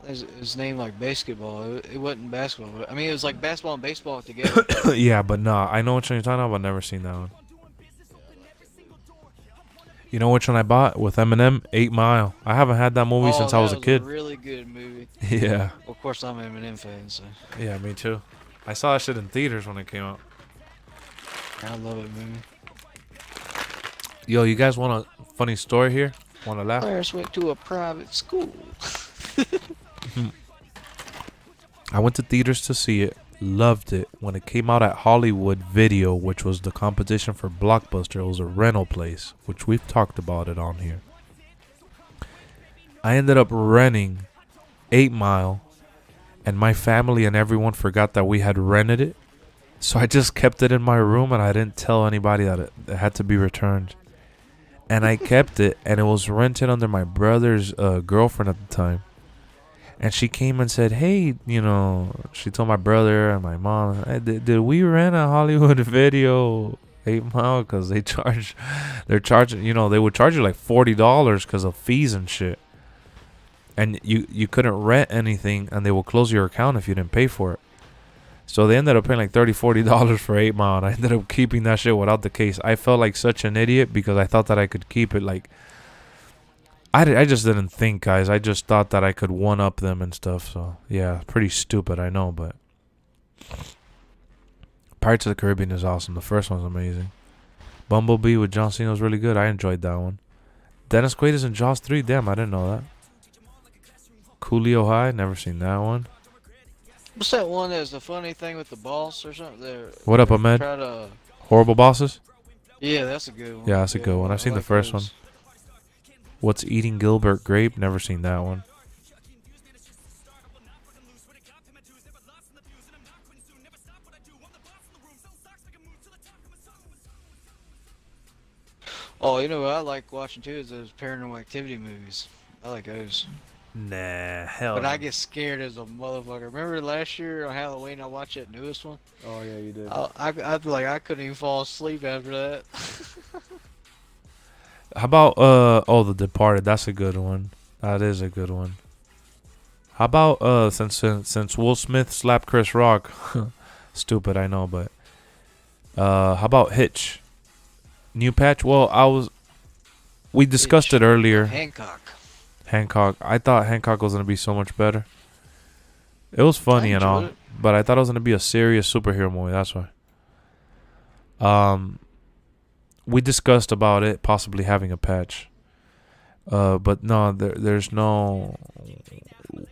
It's named like basketball. It wasn't basketball. But, I mean, it was like basketball and baseball together. Yeah, but no, I know which one you're talking about, but I've never seen that one. You know which one I bought with Eminem? 8 Mile. I haven't had that movie since I was a kid. A really good movie. Yeah. Well, of course, I'm an Eminem fan, so. Yeah, me too. I saw that shit in theaters when it came out. I love it, movie. Yo, you guys want a funny story here? Want to laugh? Claire went to a private school. I went to theaters to see it. Loved it. When it came out at Hollywood Video, which was the competition for Blockbuster, it was a rental place, which we've talked about it on here. I ended up renting 8 Mile, and my family and everyone forgot that we had rented it. So I just kept it in my room, and I didn't tell anybody that it had to be returned. And I kept it, and it was rented under my brother's girlfriend at the time. And she came and said, hey, you know, she told my brother and my mom, hey, did we rent a Hollywood Video 8 Mile? Because they're charging, you know, they would charge you like $40 because of fees and shit. And you couldn't rent anything, and they will close your account if you didn't pay for it. So they ended up paying like $30-$40 for 8 Mile, and I ended up keeping that shit without the case. I felt like such an idiot because I thought that I could keep it. Like, I just didn't think, guys. I just thought that I could one-up them and stuff. So, yeah, pretty stupid, I know, but Pirates of the Caribbean is awesome. The first one's amazing. Bumblebee with John Cena was really good. I enjoyed that one. Dennis Quaid is in Jaws 3. Damn, I didn't know that. Coolio High, never seen that one. What's that one that's the funny thing with the boss or something? What up, Ahmed? Horrible Bosses? Yeah, that's a good one. Yeah, that's a good one. I've seen the first one. What's Eating Gilbert Grape? Never seen that one. Oh, you know what I like watching too is those Paranormal Activity movies. I like those. Nah, hell But no. I get scared as a motherfucker. Remember last year on Halloween I watched that newest one? Oh yeah, you did. I'd be like I couldn't even fall asleep after that. How about The Departed? That's a good one. That is a good one. How about since Will Smith slapped Chris Rock? Stupid, I know, but how about Hitch? New patch? Well, we discussed it earlier. Hancock. I thought Hancock was gonna be so much better. It was funny and all, but I thought it was gonna be a serious superhero movie. That's why. We discussed about it possibly having a patch. But no, there's no.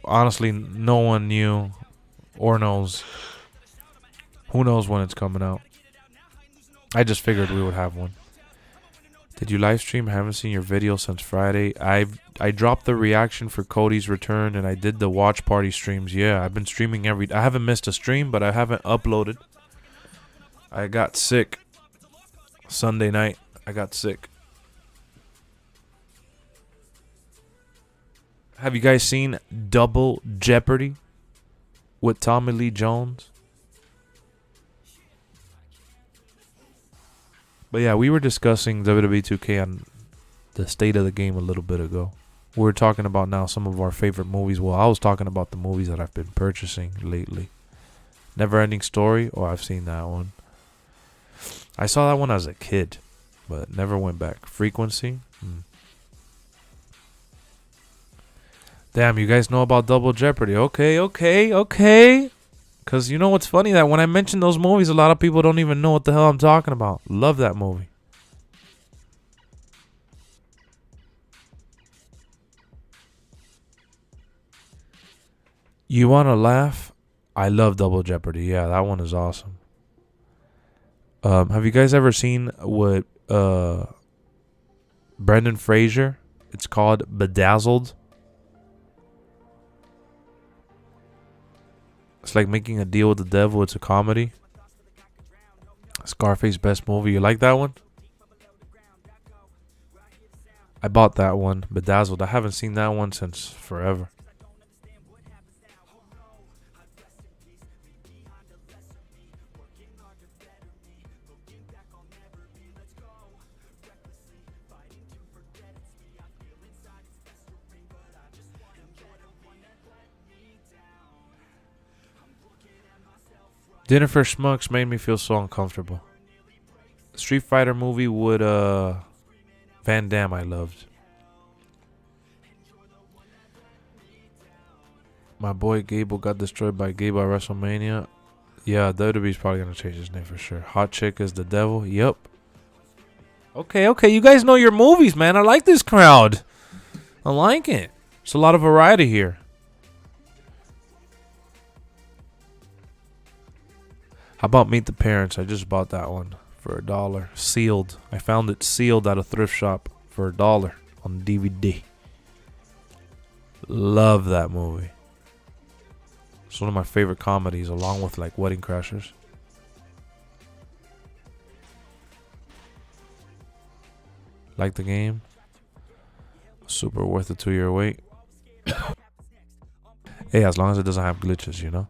Honestly, no one knew or knows. Who knows when it's coming out? I just figured we would have one. Did you live stream? I haven't seen your video since Friday. I dropped the reaction for Cody's return, and I did the watch party streams. Yeah, I've been streaming I haven't missed a stream, but I haven't uploaded. I got sick. Sunday night, I got sick. Have you guys seen Double Jeopardy with Tommy Lee Jones? But yeah, we were discussing WWE 2K on the state of the game a little bit ago. We were talking about now some of our favorite movies. Well, I was talking about the movies that I've been purchasing lately. Neverending Story, I've seen that one. I saw that one as a kid, but never went back. Frequency? Damn, you guys know about Double Jeopardy. Okay. Because you know what's funny? That when I mention those movies, a lot of people don't even know what the hell I'm talking about. Love that movie. You want to laugh? I love Double Jeopardy. Yeah, that one is awesome. Have you guys ever seen what Brendan Fraser? It's called Bedazzled. It's like making a deal with the devil. It's a comedy. Scarface best movie. You like that one? I bought that one, Bedazzled. I haven't seen that one since forever. Dinner for Schmucks made me feel so uncomfortable. Street Fighter movie with Van Damme I loved. My boy Gable got destroyed by Gable at WrestleMania. Yeah, WWE's probably gonna change his name for sure. Hot Chick is the devil. Yep. Okay. You guys know your movies, man. I like this crowd. I like it. There's a lot of variety here. How about Meet the Parents? I just bought that one for $1. Sealed. I found it sealed at a thrift shop for $1 on DVD. Love that movie. It's one of my favorite comedies, along with like Wedding Crashers. Like the game. Super worth a 2-year wait. Hey, as long as it doesn't have glitches, you know.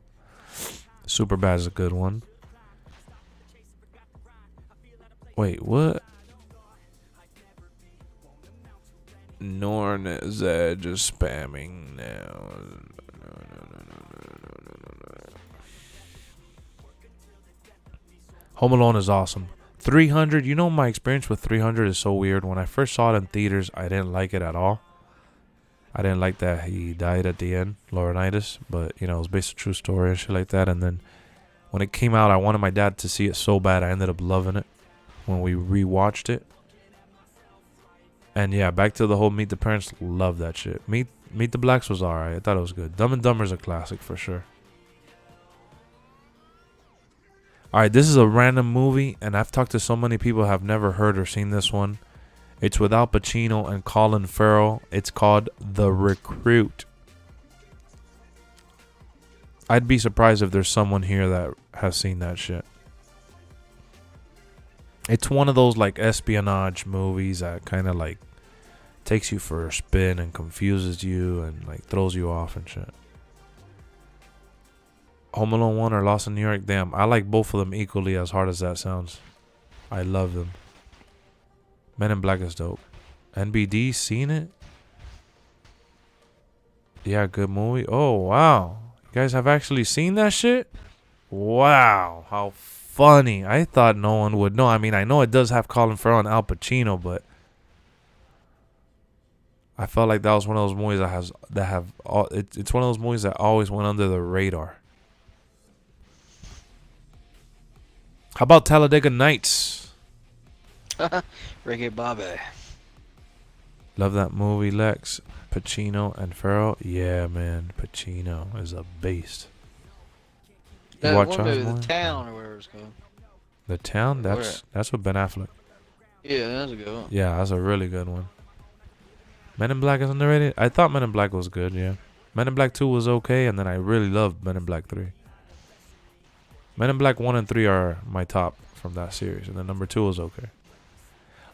Super Bad is a good one. Wait, what? Norn is just spamming now. Home Alone is awesome. 300, you know, my experience with 300 is so weird. When I first saw it in theaters, I didn't like it at all. I didn't like that he died at the end, Laurinaitis, but you know, it was based on a true story and shit like that. And then when it came out, I wanted my dad to see it so bad. I ended up loving it when we rewatched it. And yeah, back to the whole Meet the Parents, love that shit. Meet the Blacks was alright. I thought it was good. Dumb and Dumber's a classic for sure. Alright, this is a random movie, and I've talked to so many people who have never heard or seen this one. It's with Al Pacino and Colin Farrell. It's called The Recruit. I'd be surprised if there's someone here that has seen that shit. It's one of those like espionage movies that kind of like takes you for a spin and confuses you and like throws you off and shit. Home Alone 1 or Lost in New York? Damn, I like both of them equally, as hard as that sounds. I love them. Men in Black is dope. NBD, seen it? Yeah, good movie. Oh, wow. You guys have actually seen that shit? Wow, how funny. I thought no one would know. I mean, I know it does have Colin Farrell and Al Pacino, but I felt like that was one of those movies it's one of those movies that always went under the radar. How about Talladega Nights? Ricky Bobby. Love that movie, Lex. Pacino and Farrell. Yeah, man. Pacino is a beast. You watch one movie, Osborne? The Town, or whatever it's called. The Town? That's with Ben Affleck. Yeah, that's a good one. Yeah, that's a really good one. Men in Black is underrated? I thought Men in Black was good, yeah. Men in Black 2 was okay, and then I really loved Men in Black 3. Men in Black 1 and 3 are my top from that series, and then number 2 was okay.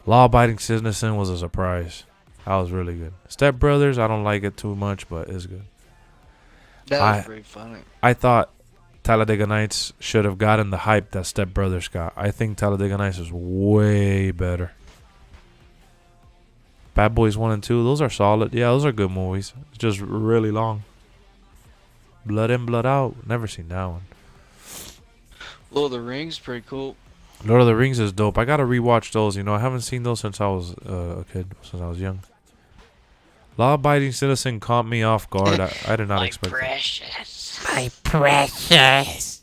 Law Abiding Citizen was a surprise. That was really good. Step Brothers, I don't like it too much, but it's good. That was pretty funny. I thought Talladega Nights should have gotten the hype that Step Brothers got. I think Talladega Nights is way better. Bad Boys 1 and 2, those are solid. Yeah, those are good movies. It's just really long. Blood In, Blood Out. Never seen that one. Lord of the Rings, pretty cool. Lord of the Rings is dope. I gotta rewatch those. You know, I haven't seen those since I was a kid, since I was young. Law Abiding Citizen caught me off guard. I did not expect that. Precious. My precious.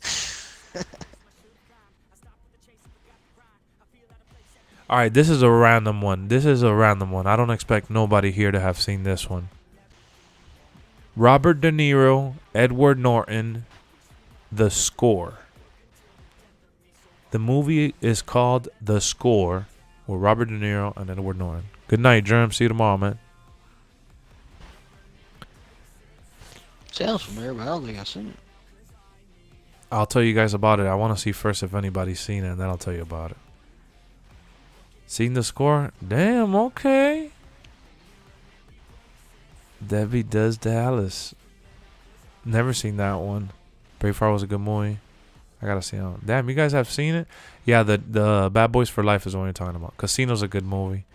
Alright, this is a random one. I don't expect nobody here to have seen this one. Robert De Niro, Edward Norton, The Score. The movie is called The Score with Robert De Niro and Edward Norton. Good night, Germ. See you tomorrow, man. Sounds familiar, but I don't think I've seen it. I'll tell you guys about it. I want to see first if anybody's seen it, and then I'll tell you about it. Seen The Score? Damn, okay. Debbie Does Dallas. Never seen that one. Braveheart was a good movie. I gotta see it. Damn, you guys have seen it? Yeah, the Bad Boys for Life is what you're talking about. Casino's a good movie.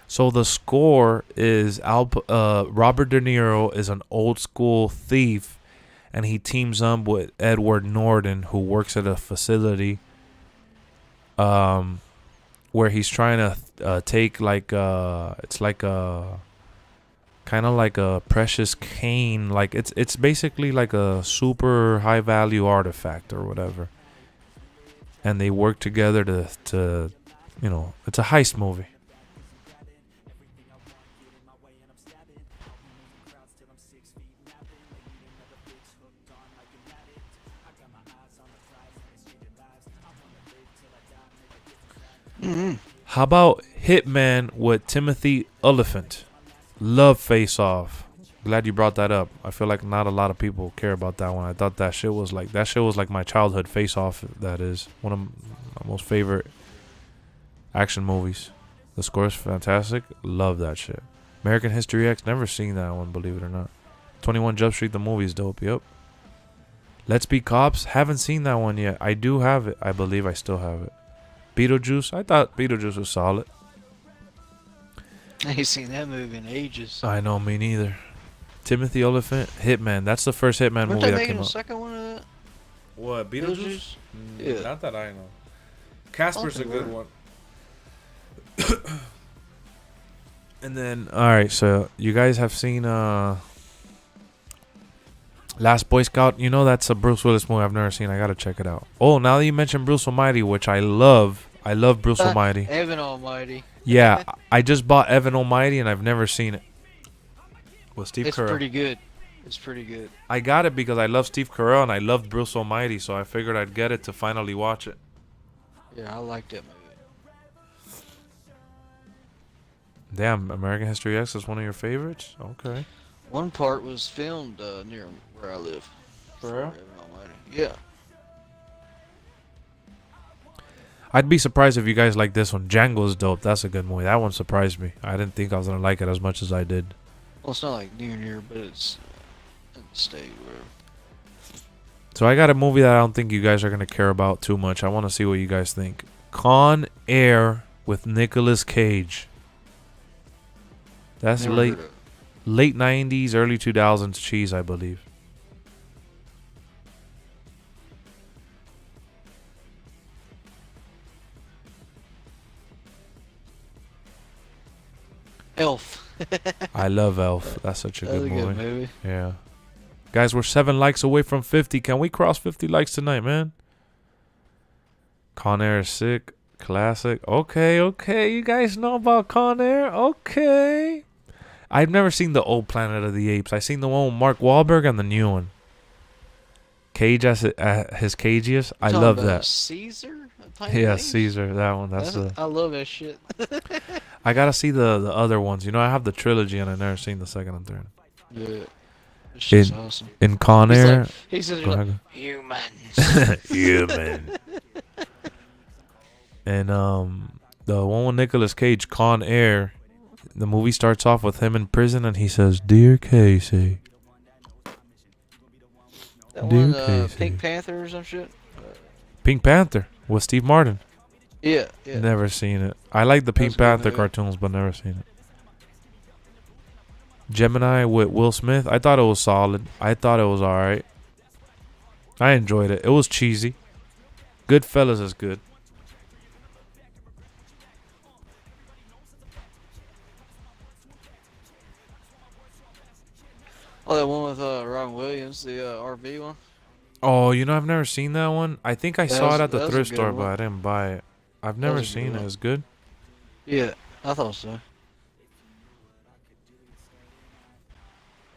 So The Score is Robert De Niro is an old school thief, and he teams up with Edward Norton, who works at a facility where he's trying to take like it's like a kind of like a precious cane, like it's basically like a super high value artifact or whatever, and they work together to you know, it's a heist movie. How about Hitman with Timothy Olyphant? Love Face Off. Glad you brought that up. I feel like not a lot of people care about that one. I thought that shit was like my childhood Face Off. That is one of my most favorite action movies. The score is fantastic. Love that shit. American History X. Never seen that one, believe it or not. 21 Jump Street. The movie is dope. Yep. Let's Be Cops. Haven't seen that one yet. I do have it. I believe I still have it. Beetlejuice. I thought Beetlejuice was solid. I ain't seen that movie in ages. I know, me neither. Timothy Oliphant. Hitman. That's the first Hitman Weren't movie they that making came a out. second one of that? What, Beetlejuice? Yeah. Not that I know. Casper's a good one. And then, alright, so you guys have seen Last Boy Scout. You know that's a Bruce Willis movie I've never seen. I gotta check it out. Oh, now that you mentioned Bruce Almighty, which I love Bruce Almighty. Evan Almighty. Yeah, I just bought Evan Almighty and I've never seen it. With Steve It's Carell. pretty good. It's pretty good. I got it because I love Steve Carell and I loved Bruce Almighty, so I figured I'd get it to finally watch it. Yeah, I like that movie. Damn, American History X is one of your favorites? Okay. One part was filmed near where I live. For real? Evan Almighty. Yeah. I'd be surprised if you guys like this one. Django's dope. That's a good movie. That one surprised me. I didn't think I was going to like it as much as I did. Well, it's not like near, but it's in the state where. So I got a movie that I don't think you guys are going to care about too much. I want to see what you guys think. Con Air with Nicolas Cage. That's Never late heard of it. late 90s, early 2000s cheese, I believe. Elf. I love Elf. That's such a That's good a movie. good movie. Yeah. Guys, we're 7 likes away from 50. Can we cross 50 likes tonight, man? Con Air is sick. Classic. Okay. You guys know about Con Air? Okay. I've never seen the old Planet of the Apes. I've seen the one with Mark Wahlberg and the new one. Cage as his cagiest. I Talking love about that. Caesar? Yeah, Caesar. That one. That's I love that shit. I gotta see the other ones. You know, I have the trilogy and I've never seen the second and third. Yeah. That shit's awesome. In Con Air. He's Go like, ahead. humans. Human. And the one with Nicolas Cage, Con Air, the movie starts off with him in prison and he says, "Dear Casey." That Dear one, Casey. Pink Panther or some shit? Pink Panther with Steve Martin. Yeah. Never seen it. I like the Pink was a good Panther movie. cartoons, but never seen it. Gemini with Will Smith. I thought it was solid. I thought it was alright. I enjoyed it. It was cheesy. Goodfellas is good. Oh, that one with Robin Williams, the RV one? Oh, you know, I've never seen that one. I think I saw was- it at the that was a thrift good store, one. but I didn't buy it. I've never was a good seen it. one. It's good. Yeah, I thought so.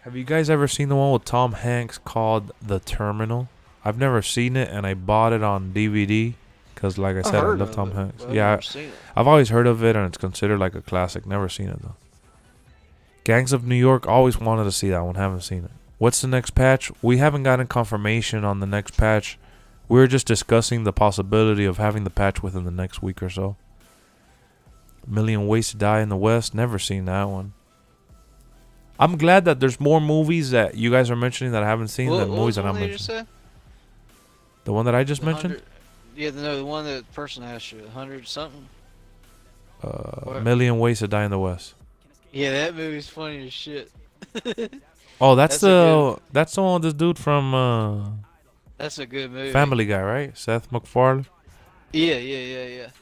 Have you guys ever seen the one with Tom Hanks called The Terminal? I've never seen it, and I bought it on DVD because, like I said, I heard love of Tom it, Hanks. but I've Yeah, never seen it. I've always heard of it, and it's considered like a classic. Never seen it though. Gangs of New York. Always wanted to see that one. Haven't seen it. What's the next patch? We haven't gotten confirmation on the next patch. We're just discussing the possibility of having the patch within the next week or so. Million Ways to Die in the West. Never seen that one. I'm glad that there's more movies that you guys are mentioning that I haven't seen than What movies was that the I'm one that you just mentioning. said? The one that I just The mentioned? 100 Yeah, the one that the person asked you, 100 something? What? Million Ways to Die in the West. Yeah, that movie's funny as shit. Oh, that's That's a the one with this dude from That's a good movie. Family Guy, right? Seth MacFarlane. Yeah.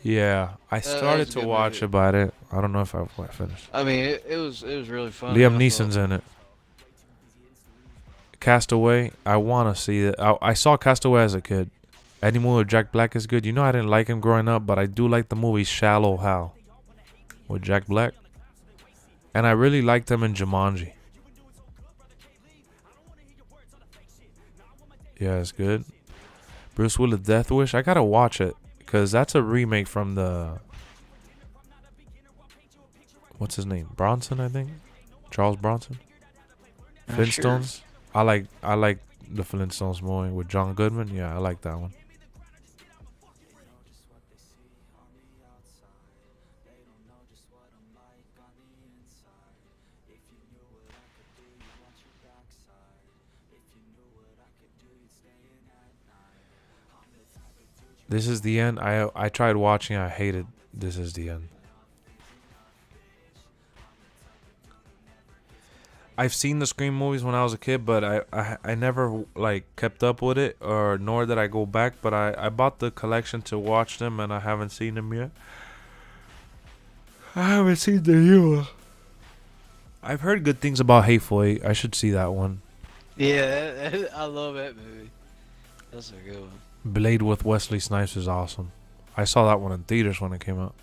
Yeah, I That started was a to good watch movie. it, but I don't know if I finished. I mean, it was really fun. Liam Neeson's in it. Castaway. I want to see it. I saw Castaway as a kid. Any movie with Jack Black is good. You know, I didn't like him growing up, but I do like the movie Shallow Hal with Jack Black. And I really liked him in Jumanji. Yeah, it's good. Bruce Willis Death Wish. I gotta watch it because that's a remake from the. What's his name? Bronson, I think. Charles Bronson. Sure. Flintstones. I like the Flintstones more with John Goodman. Yeah, I like that one. This is the end. I tried watching. I hated. This is the end. I've seen the Scream movies when I was a kid, but I never like kept up with it, or nor did I go back. But I bought the collection to watch them, and I haven't seen them yet. I haven't seen the new one. I've heard good things about Hateful Eight. I should see that one. Yeah, I love that movie. That's a good one. Blade with Wesley Snipes is awesome. I saw that one in theaters when it came out.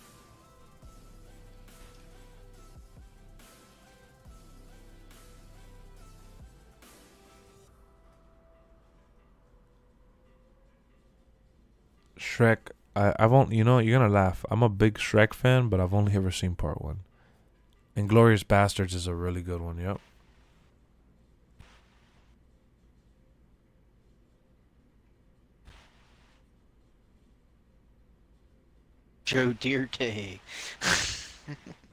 Shrek. I've only, you know, you're gonna laugh. I'm a big Shrek fan, but I've only ever seen part one. Inglorious Bastards is a really good one. Yep. Joe Dirt.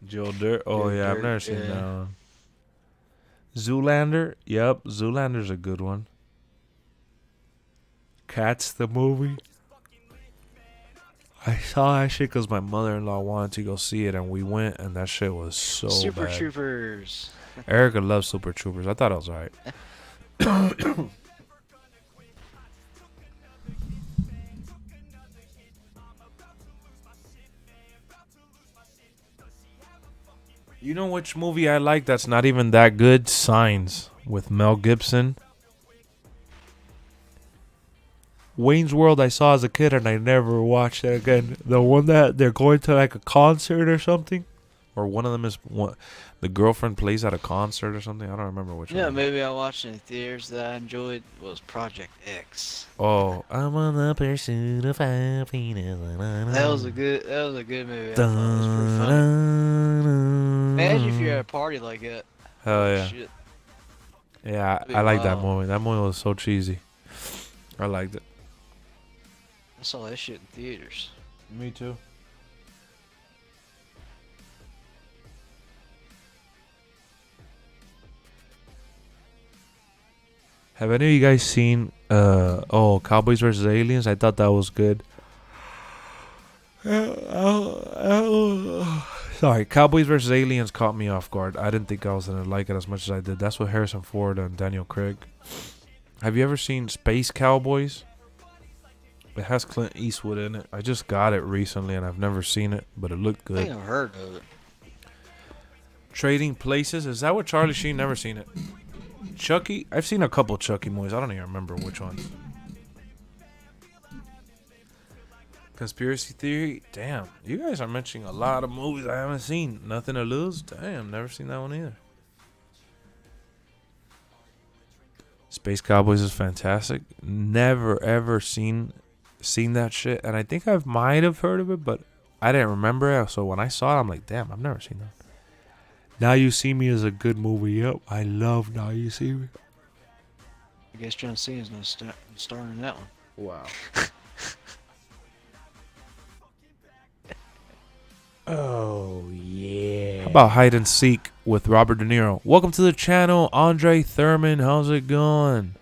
Joe Dirt. Oh Joe yeah, I've Dirt, never seen yeah. that one. Zoolander. Yep, Zoolander's a good one. Cats the movie. I saw that shit because my mother-in-law wanted to go see it, and we went, and that shit was so Super bad. Troopers. Erica loves Super Troopers. I thought it was alright. You know which movie I like that's not even that good? Signs with Mel Gibson. Wayne's World I saw as a kid and I never watched it again. The one that they're going to like a concert or something? Or one of them is one, the girlfriend plays at a concert or something? I don't remember which Yeah, one. movie I watched in theaters that I enjoyed was Project X. Oh, I'm on the pursuit of happiness. That was a good movie. I thought it was pretty funny. Imagine if you're at a party like that. Hell Oh, yeah. shit. Yeah, That'd be I like that wild. movie. That movie was so cheesy. I liked it. I saw that shit in theaters. Me too. Have any of you guys seen Cowboys vs. Aliens? I thought that was good. Sorry, Cowboys vs. Aliens caught me off guard. I didn't think I was gonna like it as much as I did. That's with Harrison Ford and Daniel Craig. Have you ever seen Space Cowboys? It has Clint Eastwood in it. I just got it recently and I've never seen it, but it looked I think good. I've heard of it. Trading Places. Is that with Charlie Sheen? Never seen it. Chucky. I've seen a couple Chucky movies. I don't even remember which ones. Conspiracy Theory. Damn, you guys are mentioning a lot of movies I haven't seen. Nothing to Lose. Damn, never seen that one either. Space Cowboys is fantastic. Never ever seen that shit, and I think I might have heard of it, but I didn't remember it. So when I saw it, I'm like, damn, I've never seen that. Now You See Me is a good movie. Yep, I love Now You See Me. I guess John Cena's gonna star in that one. Wow. Oh, yeah. How about Hide and Seek with Robert De Niro? Welcome to the channel, Andre Thurman. How's it going?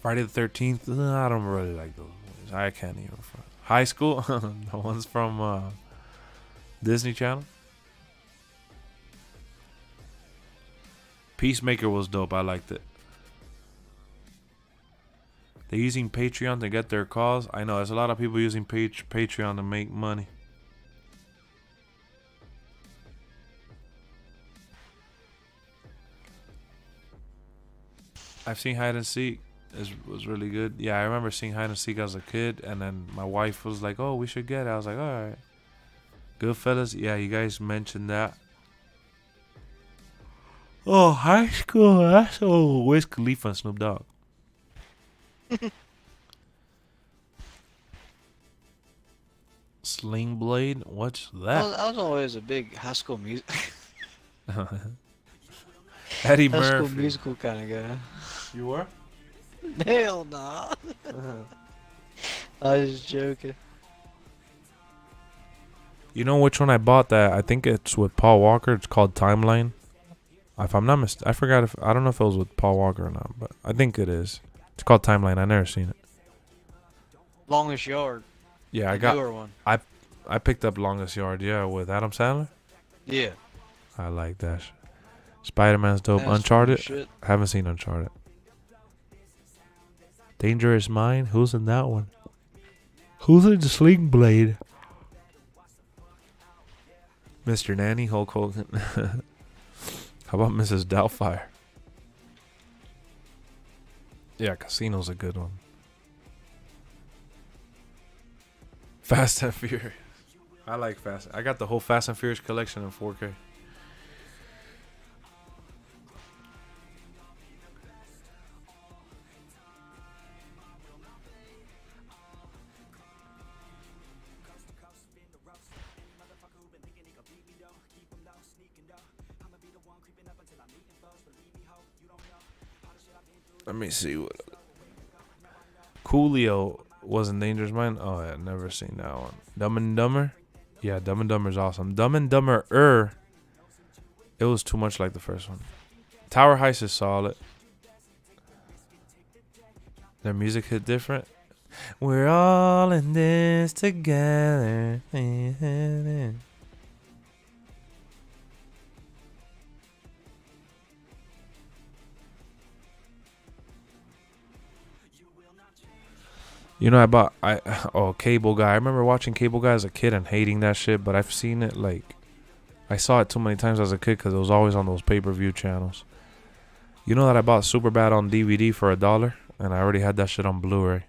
Friday the 13th. I don't really like those movies. I can't even. High School. The ones from Disney Channel. Peacemaker was dope. I liked it. They're using Patreon to get their cause. I know there's a lot of people using Patreon to make money. I've seen Hide and Seek. It was really good. Yeah, I remember seeing Hide and Seek as a kid, and then my wife was like, "Oh, we should get it." I was like, "All right." Goodfellas. Yeah, you guys mentioned that. Oh, High School. That's Wiz Khalifa and Snoop Dogg. Sling Blade? What's I that? was, I was always a big High School Music, Eddie High School Murphy. Musical kind of guy. You were? Hell nah. I was just joking. You know which one I bought that? I think it's with Paul Walker. It's called Timeline. If I'm not I forgot if I don't know if it was with Paul Walker or not, but I think it is. It's called Timeline. I never seen it. Longest Yard. Yeah, The newer one. I picked up Longest Yard. Yeah, with Adam Sandler. Yeah. I like that. Spider-Man's dope. That's Uncharted. funny shit. Haven't seen Uncharted. Dangerous Mind. Who's in that one? Who's in the Sling Blade? Mr. Nanny, Hulk Hogan. How about Mrs. Doubtfire? Yeah, Casino's a good one. Fast and Furious. I like Fast. I got the whole Fast and Furious collection in 4K. Let me see what. Coolio was in Dangerous Mind. Oh, yeah, never seen that one. Dumb and Dumber. Yeah, Dumb and Dumber's awesome. Dumb and Dumber. It was too much like the first one. Tower Heist is solid. Their music hit different. We're all in this together. You know, Cable Guy. I remember watching Cable Guy as a kid and hating that shit, but I've seen it I saw it too many times as a kid because it was always on those pay-per-view channels. You know that I bought Superbad on DVD for $1, and I already had that shit on Blu-ray.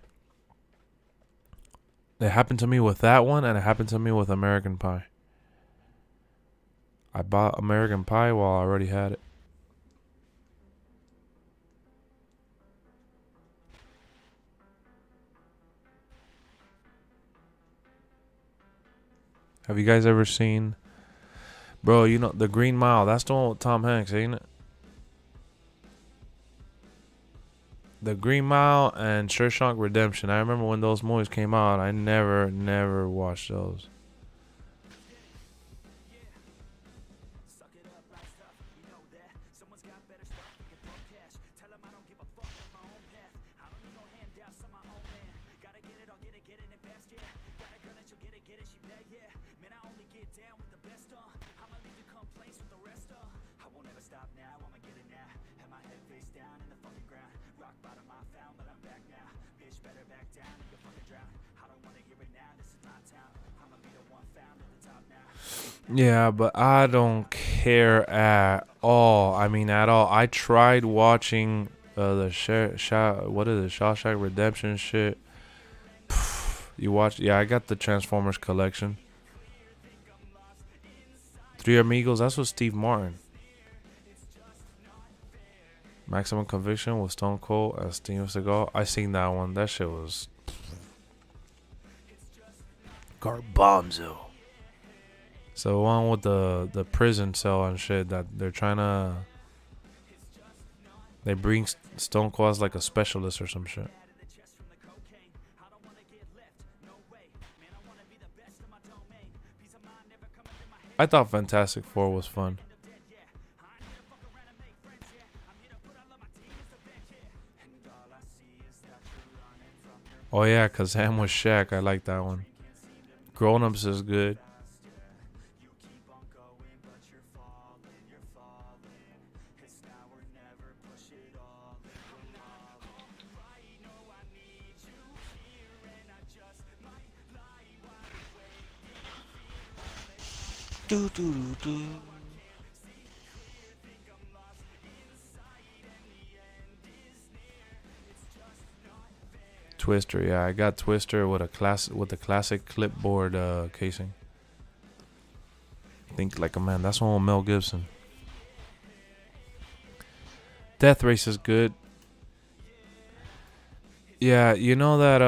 It happened to me with that one, and it happened to me with American Pie. I bought American Pie while I already had it. Have you guys ever seen... Bro, you know, The Green Mile. That's the one with Tom Hanks, ain't it? The Green Mile and Shawshank Redemption. I remember when those movies came out. I never watched those. Yeah, but I don't care at all. I mean, at all. I tried watching what is it, Shawshank Redemption shit. You watch? Yeah, I got the Transformers collection. Three Amigos. That's with Steve Martin. Maximum Conviction with Stone Cold as Steven Seagal. I seen that one. That shit was garbanzo. So one with the prison cell and shit that they're trying to... They bring Stone Cold as like a specialist or some shit. I thought Fantastic Four was fun. Oh yeah, Kazam with Shaq. I like that one. Grown Ups is good. Do do do do. Twister, yeah, I got Twister with the classic clipboard casing. Think Like a Man. That's one with Mel Gibson. Death Race is good. Yeah, you know that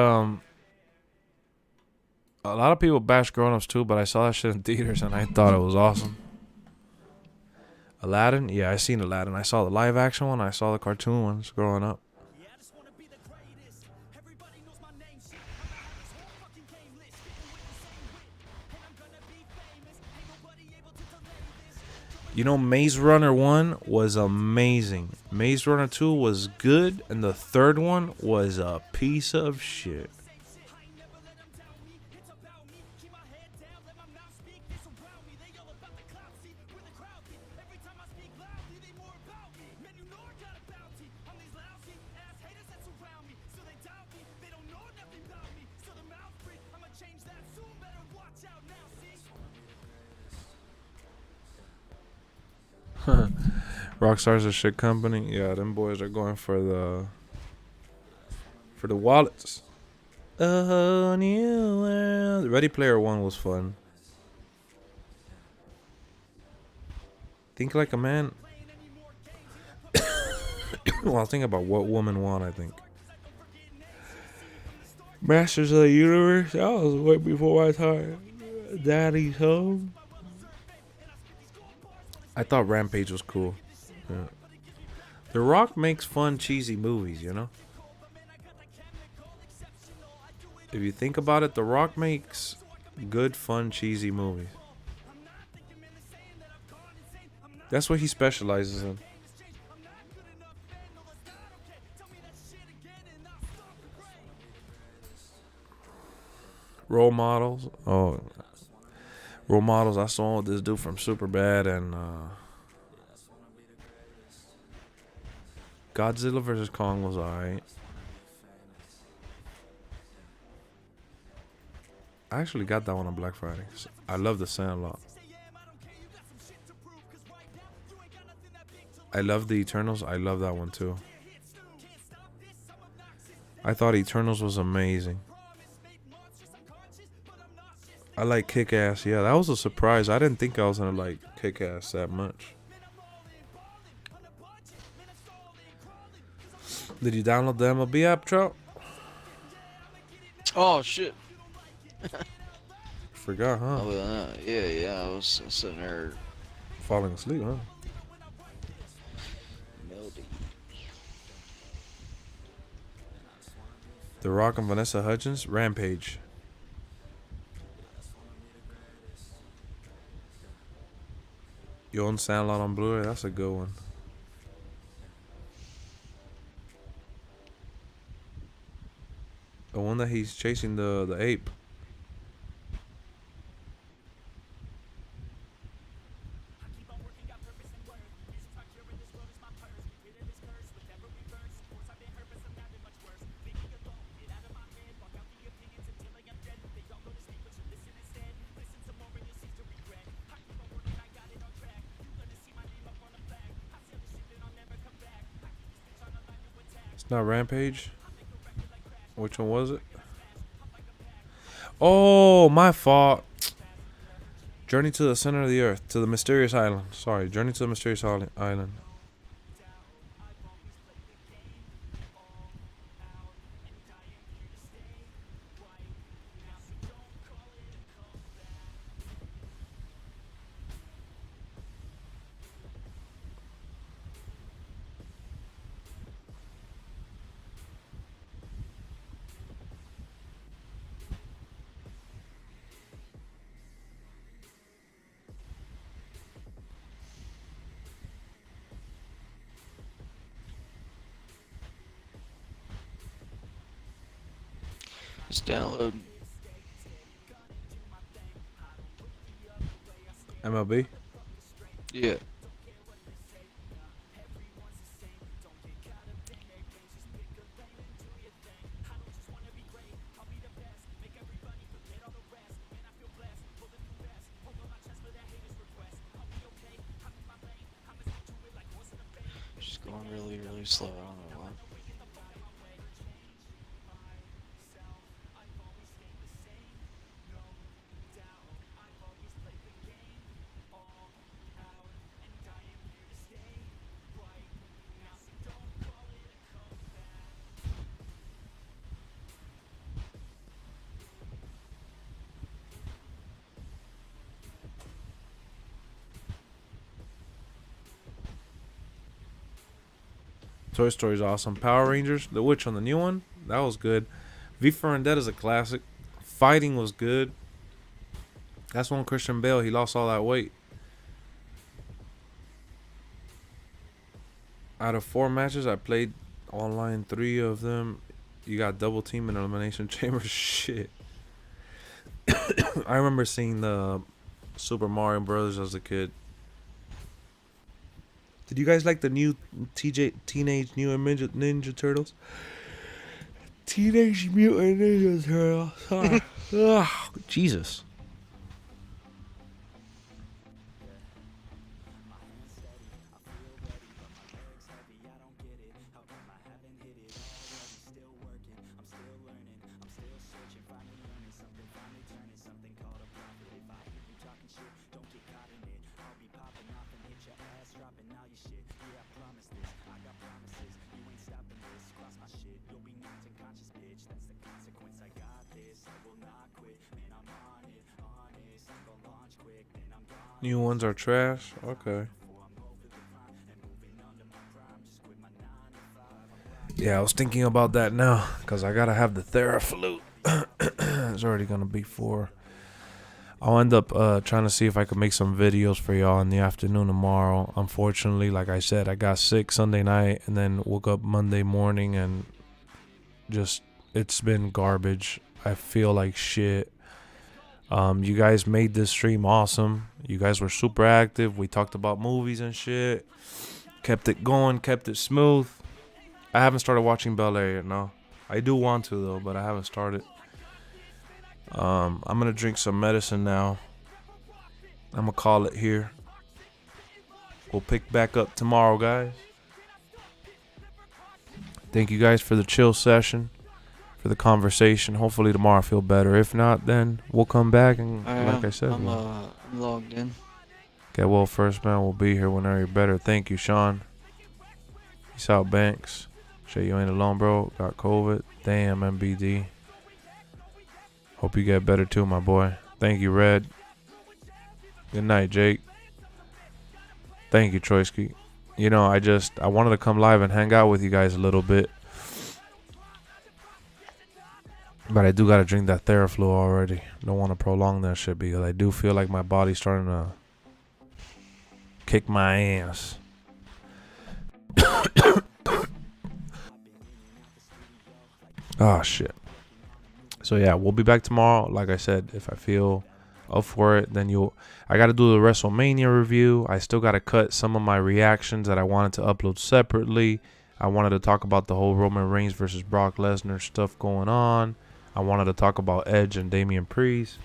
A lot of people bash grown-ups too, but I saw that shit in theaters and I thought it was awesome. Aladdin? Yeah, I seen Aladdin. I saw the live action one. I saw the cartoon ones growing up. You know, Maze Runner 1 was amazing. Maze Runner 2 was good. And the third one was a piece of shit. Rockstar's a shit company. Yeah, them boys are going for the wallets. Oh, new world. Ready Player One was fun. Think like a man. Well, think about what women want. I think Masters of the Universe. That was way before my time. Daddy's Home. I thought Rampage was cool. Yeah. The Rock makes fun, cheesy movies, you know? If you think about it, The Rock makes good, fun, cheesy movies. That's what he specializes in. Role models. Oh, role models. I saw this dude from Superbad and Godzilla vs. Kong was alright. I actually got that one on Black Friday. I love The Sandlot. I love The Eternals. I love that one too. I thought Eternals was amazing. I like Kick-Ass. Yeah, that was a surprise. I didn't think I was gonna like Kick-Ass that much. Did you download the MLB app, Trout? Oh shit. Forgot, huh? Oh, yeah. I was sitting there. Falling asleep, huh? Melody. The Rock and Vanessa Hudgens, Rampage. You own Sandlot on Blu-ray? That's a good one. The one that he's chasing the ape. It's not Rampage. Which one was it? Oh, my fault. Journey to the Center of the Earth. To the Mysterious Island. Sorry, Journey to the Mysterious Island. Just download. MLB. Yeah. Just going really, really slow. I don't know why. Toy Story's awesome. Power Rangers, the which on the new one, that was good. V for Vendetta is a classic. Fighting was good. That's when Christian Bale, he lost all that weight. Out of 4 matches, I played online 3 of them. You got double team and elimination chamber. Shit. I remember seeing the Super Mario Brothers as a kid. Did you guys like the new Teenage Mutant Ninja Turtles? Teenage Mutant Ninja Turtles. Oh, Jesus. New ones are trash? Okay. Yeah, I was thinking about that now. Because I gotta have the Theraflute. It's already gonna be 4. I'll end up trying to see if I can make some videos for y'all in the afternoon tomorrow. Unfortunately, like I said, I got sick Sunday night. And then woke up Monday morning. And just, it's been garbage. I feel like shit. You guys made this stream awesome. You guys were super active. We talked about movies and shit. Kept it going, kept it smooth. I haven't started watching Bel Air yet, no. I do want to though, but I haven't started. I'm gonna drink some medicine now. I'm gonna call it here. We'll pick back up tomorrow, guys. Thank you guys for the chill session. For the conversation. Hopefully tomorrow I feel better. If not, then we'll come back and like I said, I'm logged in. Get well first, man. We'll be here whenever you're better. Thank you, Sean. Peace out, Banks. Shit, you ain't alone, bro. Got COVID. Damn, MBD. Hope you get better too, my boy. Thank you, Red. Good night, Jake. Thank you, Troyski. You know, I wanted to come live and hang out with you guys a little bit. But I do gotta drink that Theraflu already. Don't want to prolong that shit because I do feel like my body's starting to kick my ass. Oh shit. So yeah, we'll be back tomorrow. Like I said, if I feel up for it, then I gotta do the WrestleMania review. I still gotta cut some of my reactions that I wanted to upload separately. I wanted to talk about the whole Roman Reigns versus Brock Lesnar stuff going on. I wanted to talk about Edge and Damian Priest.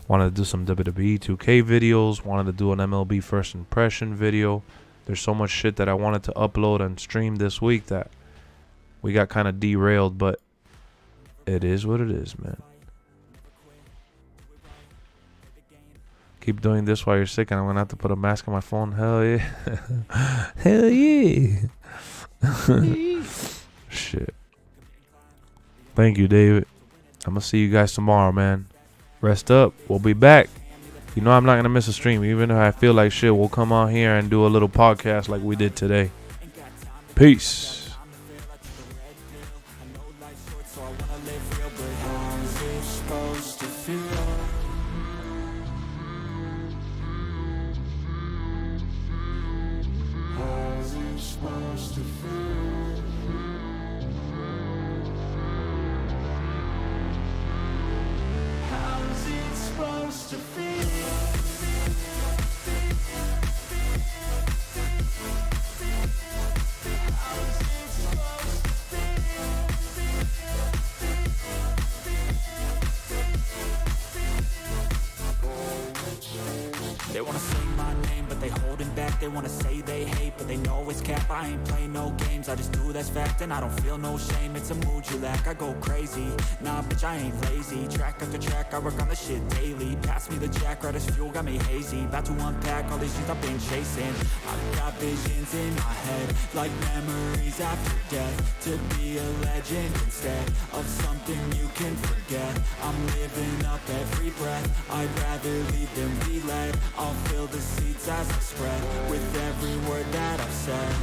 Wanted to do some WWE 2K videos. Wanted to do an MLB first impression video. There's so much shit that I wanted to upload and stream this week that we got kind of derailed, but it is what it is, man. Keep doing this while you're sick, and I'm going to have to put a mask on my phone. Hell yeah. Hell yeah. Shit. Thank you, David. I'm going to see you guys tomorrow, man. Rest up. We'll be back. You know I'm not going to miss a stream. Even if I feel like shit, we'll come out here and do a little podcast like we did today. Peace. They wanna say my name, but they holding back. They wanna say they hate, but they know it's cap. I ain't play no games, I just do that's fact. And I don't feel no shame, it's a mood you lack. I go crazy, nah bitch I ain't lazy. Track after track, I work on the shit daily. Pass me the jack, right as fuel, got me hazy. About to unpack all these things I've been chasing. I've got visions in my head, like memories after death. To be a legend instead of something you can forget. I'm living up every breath, I'd rather lead than be led. I'll fill the seats as I spread with every word that I've said.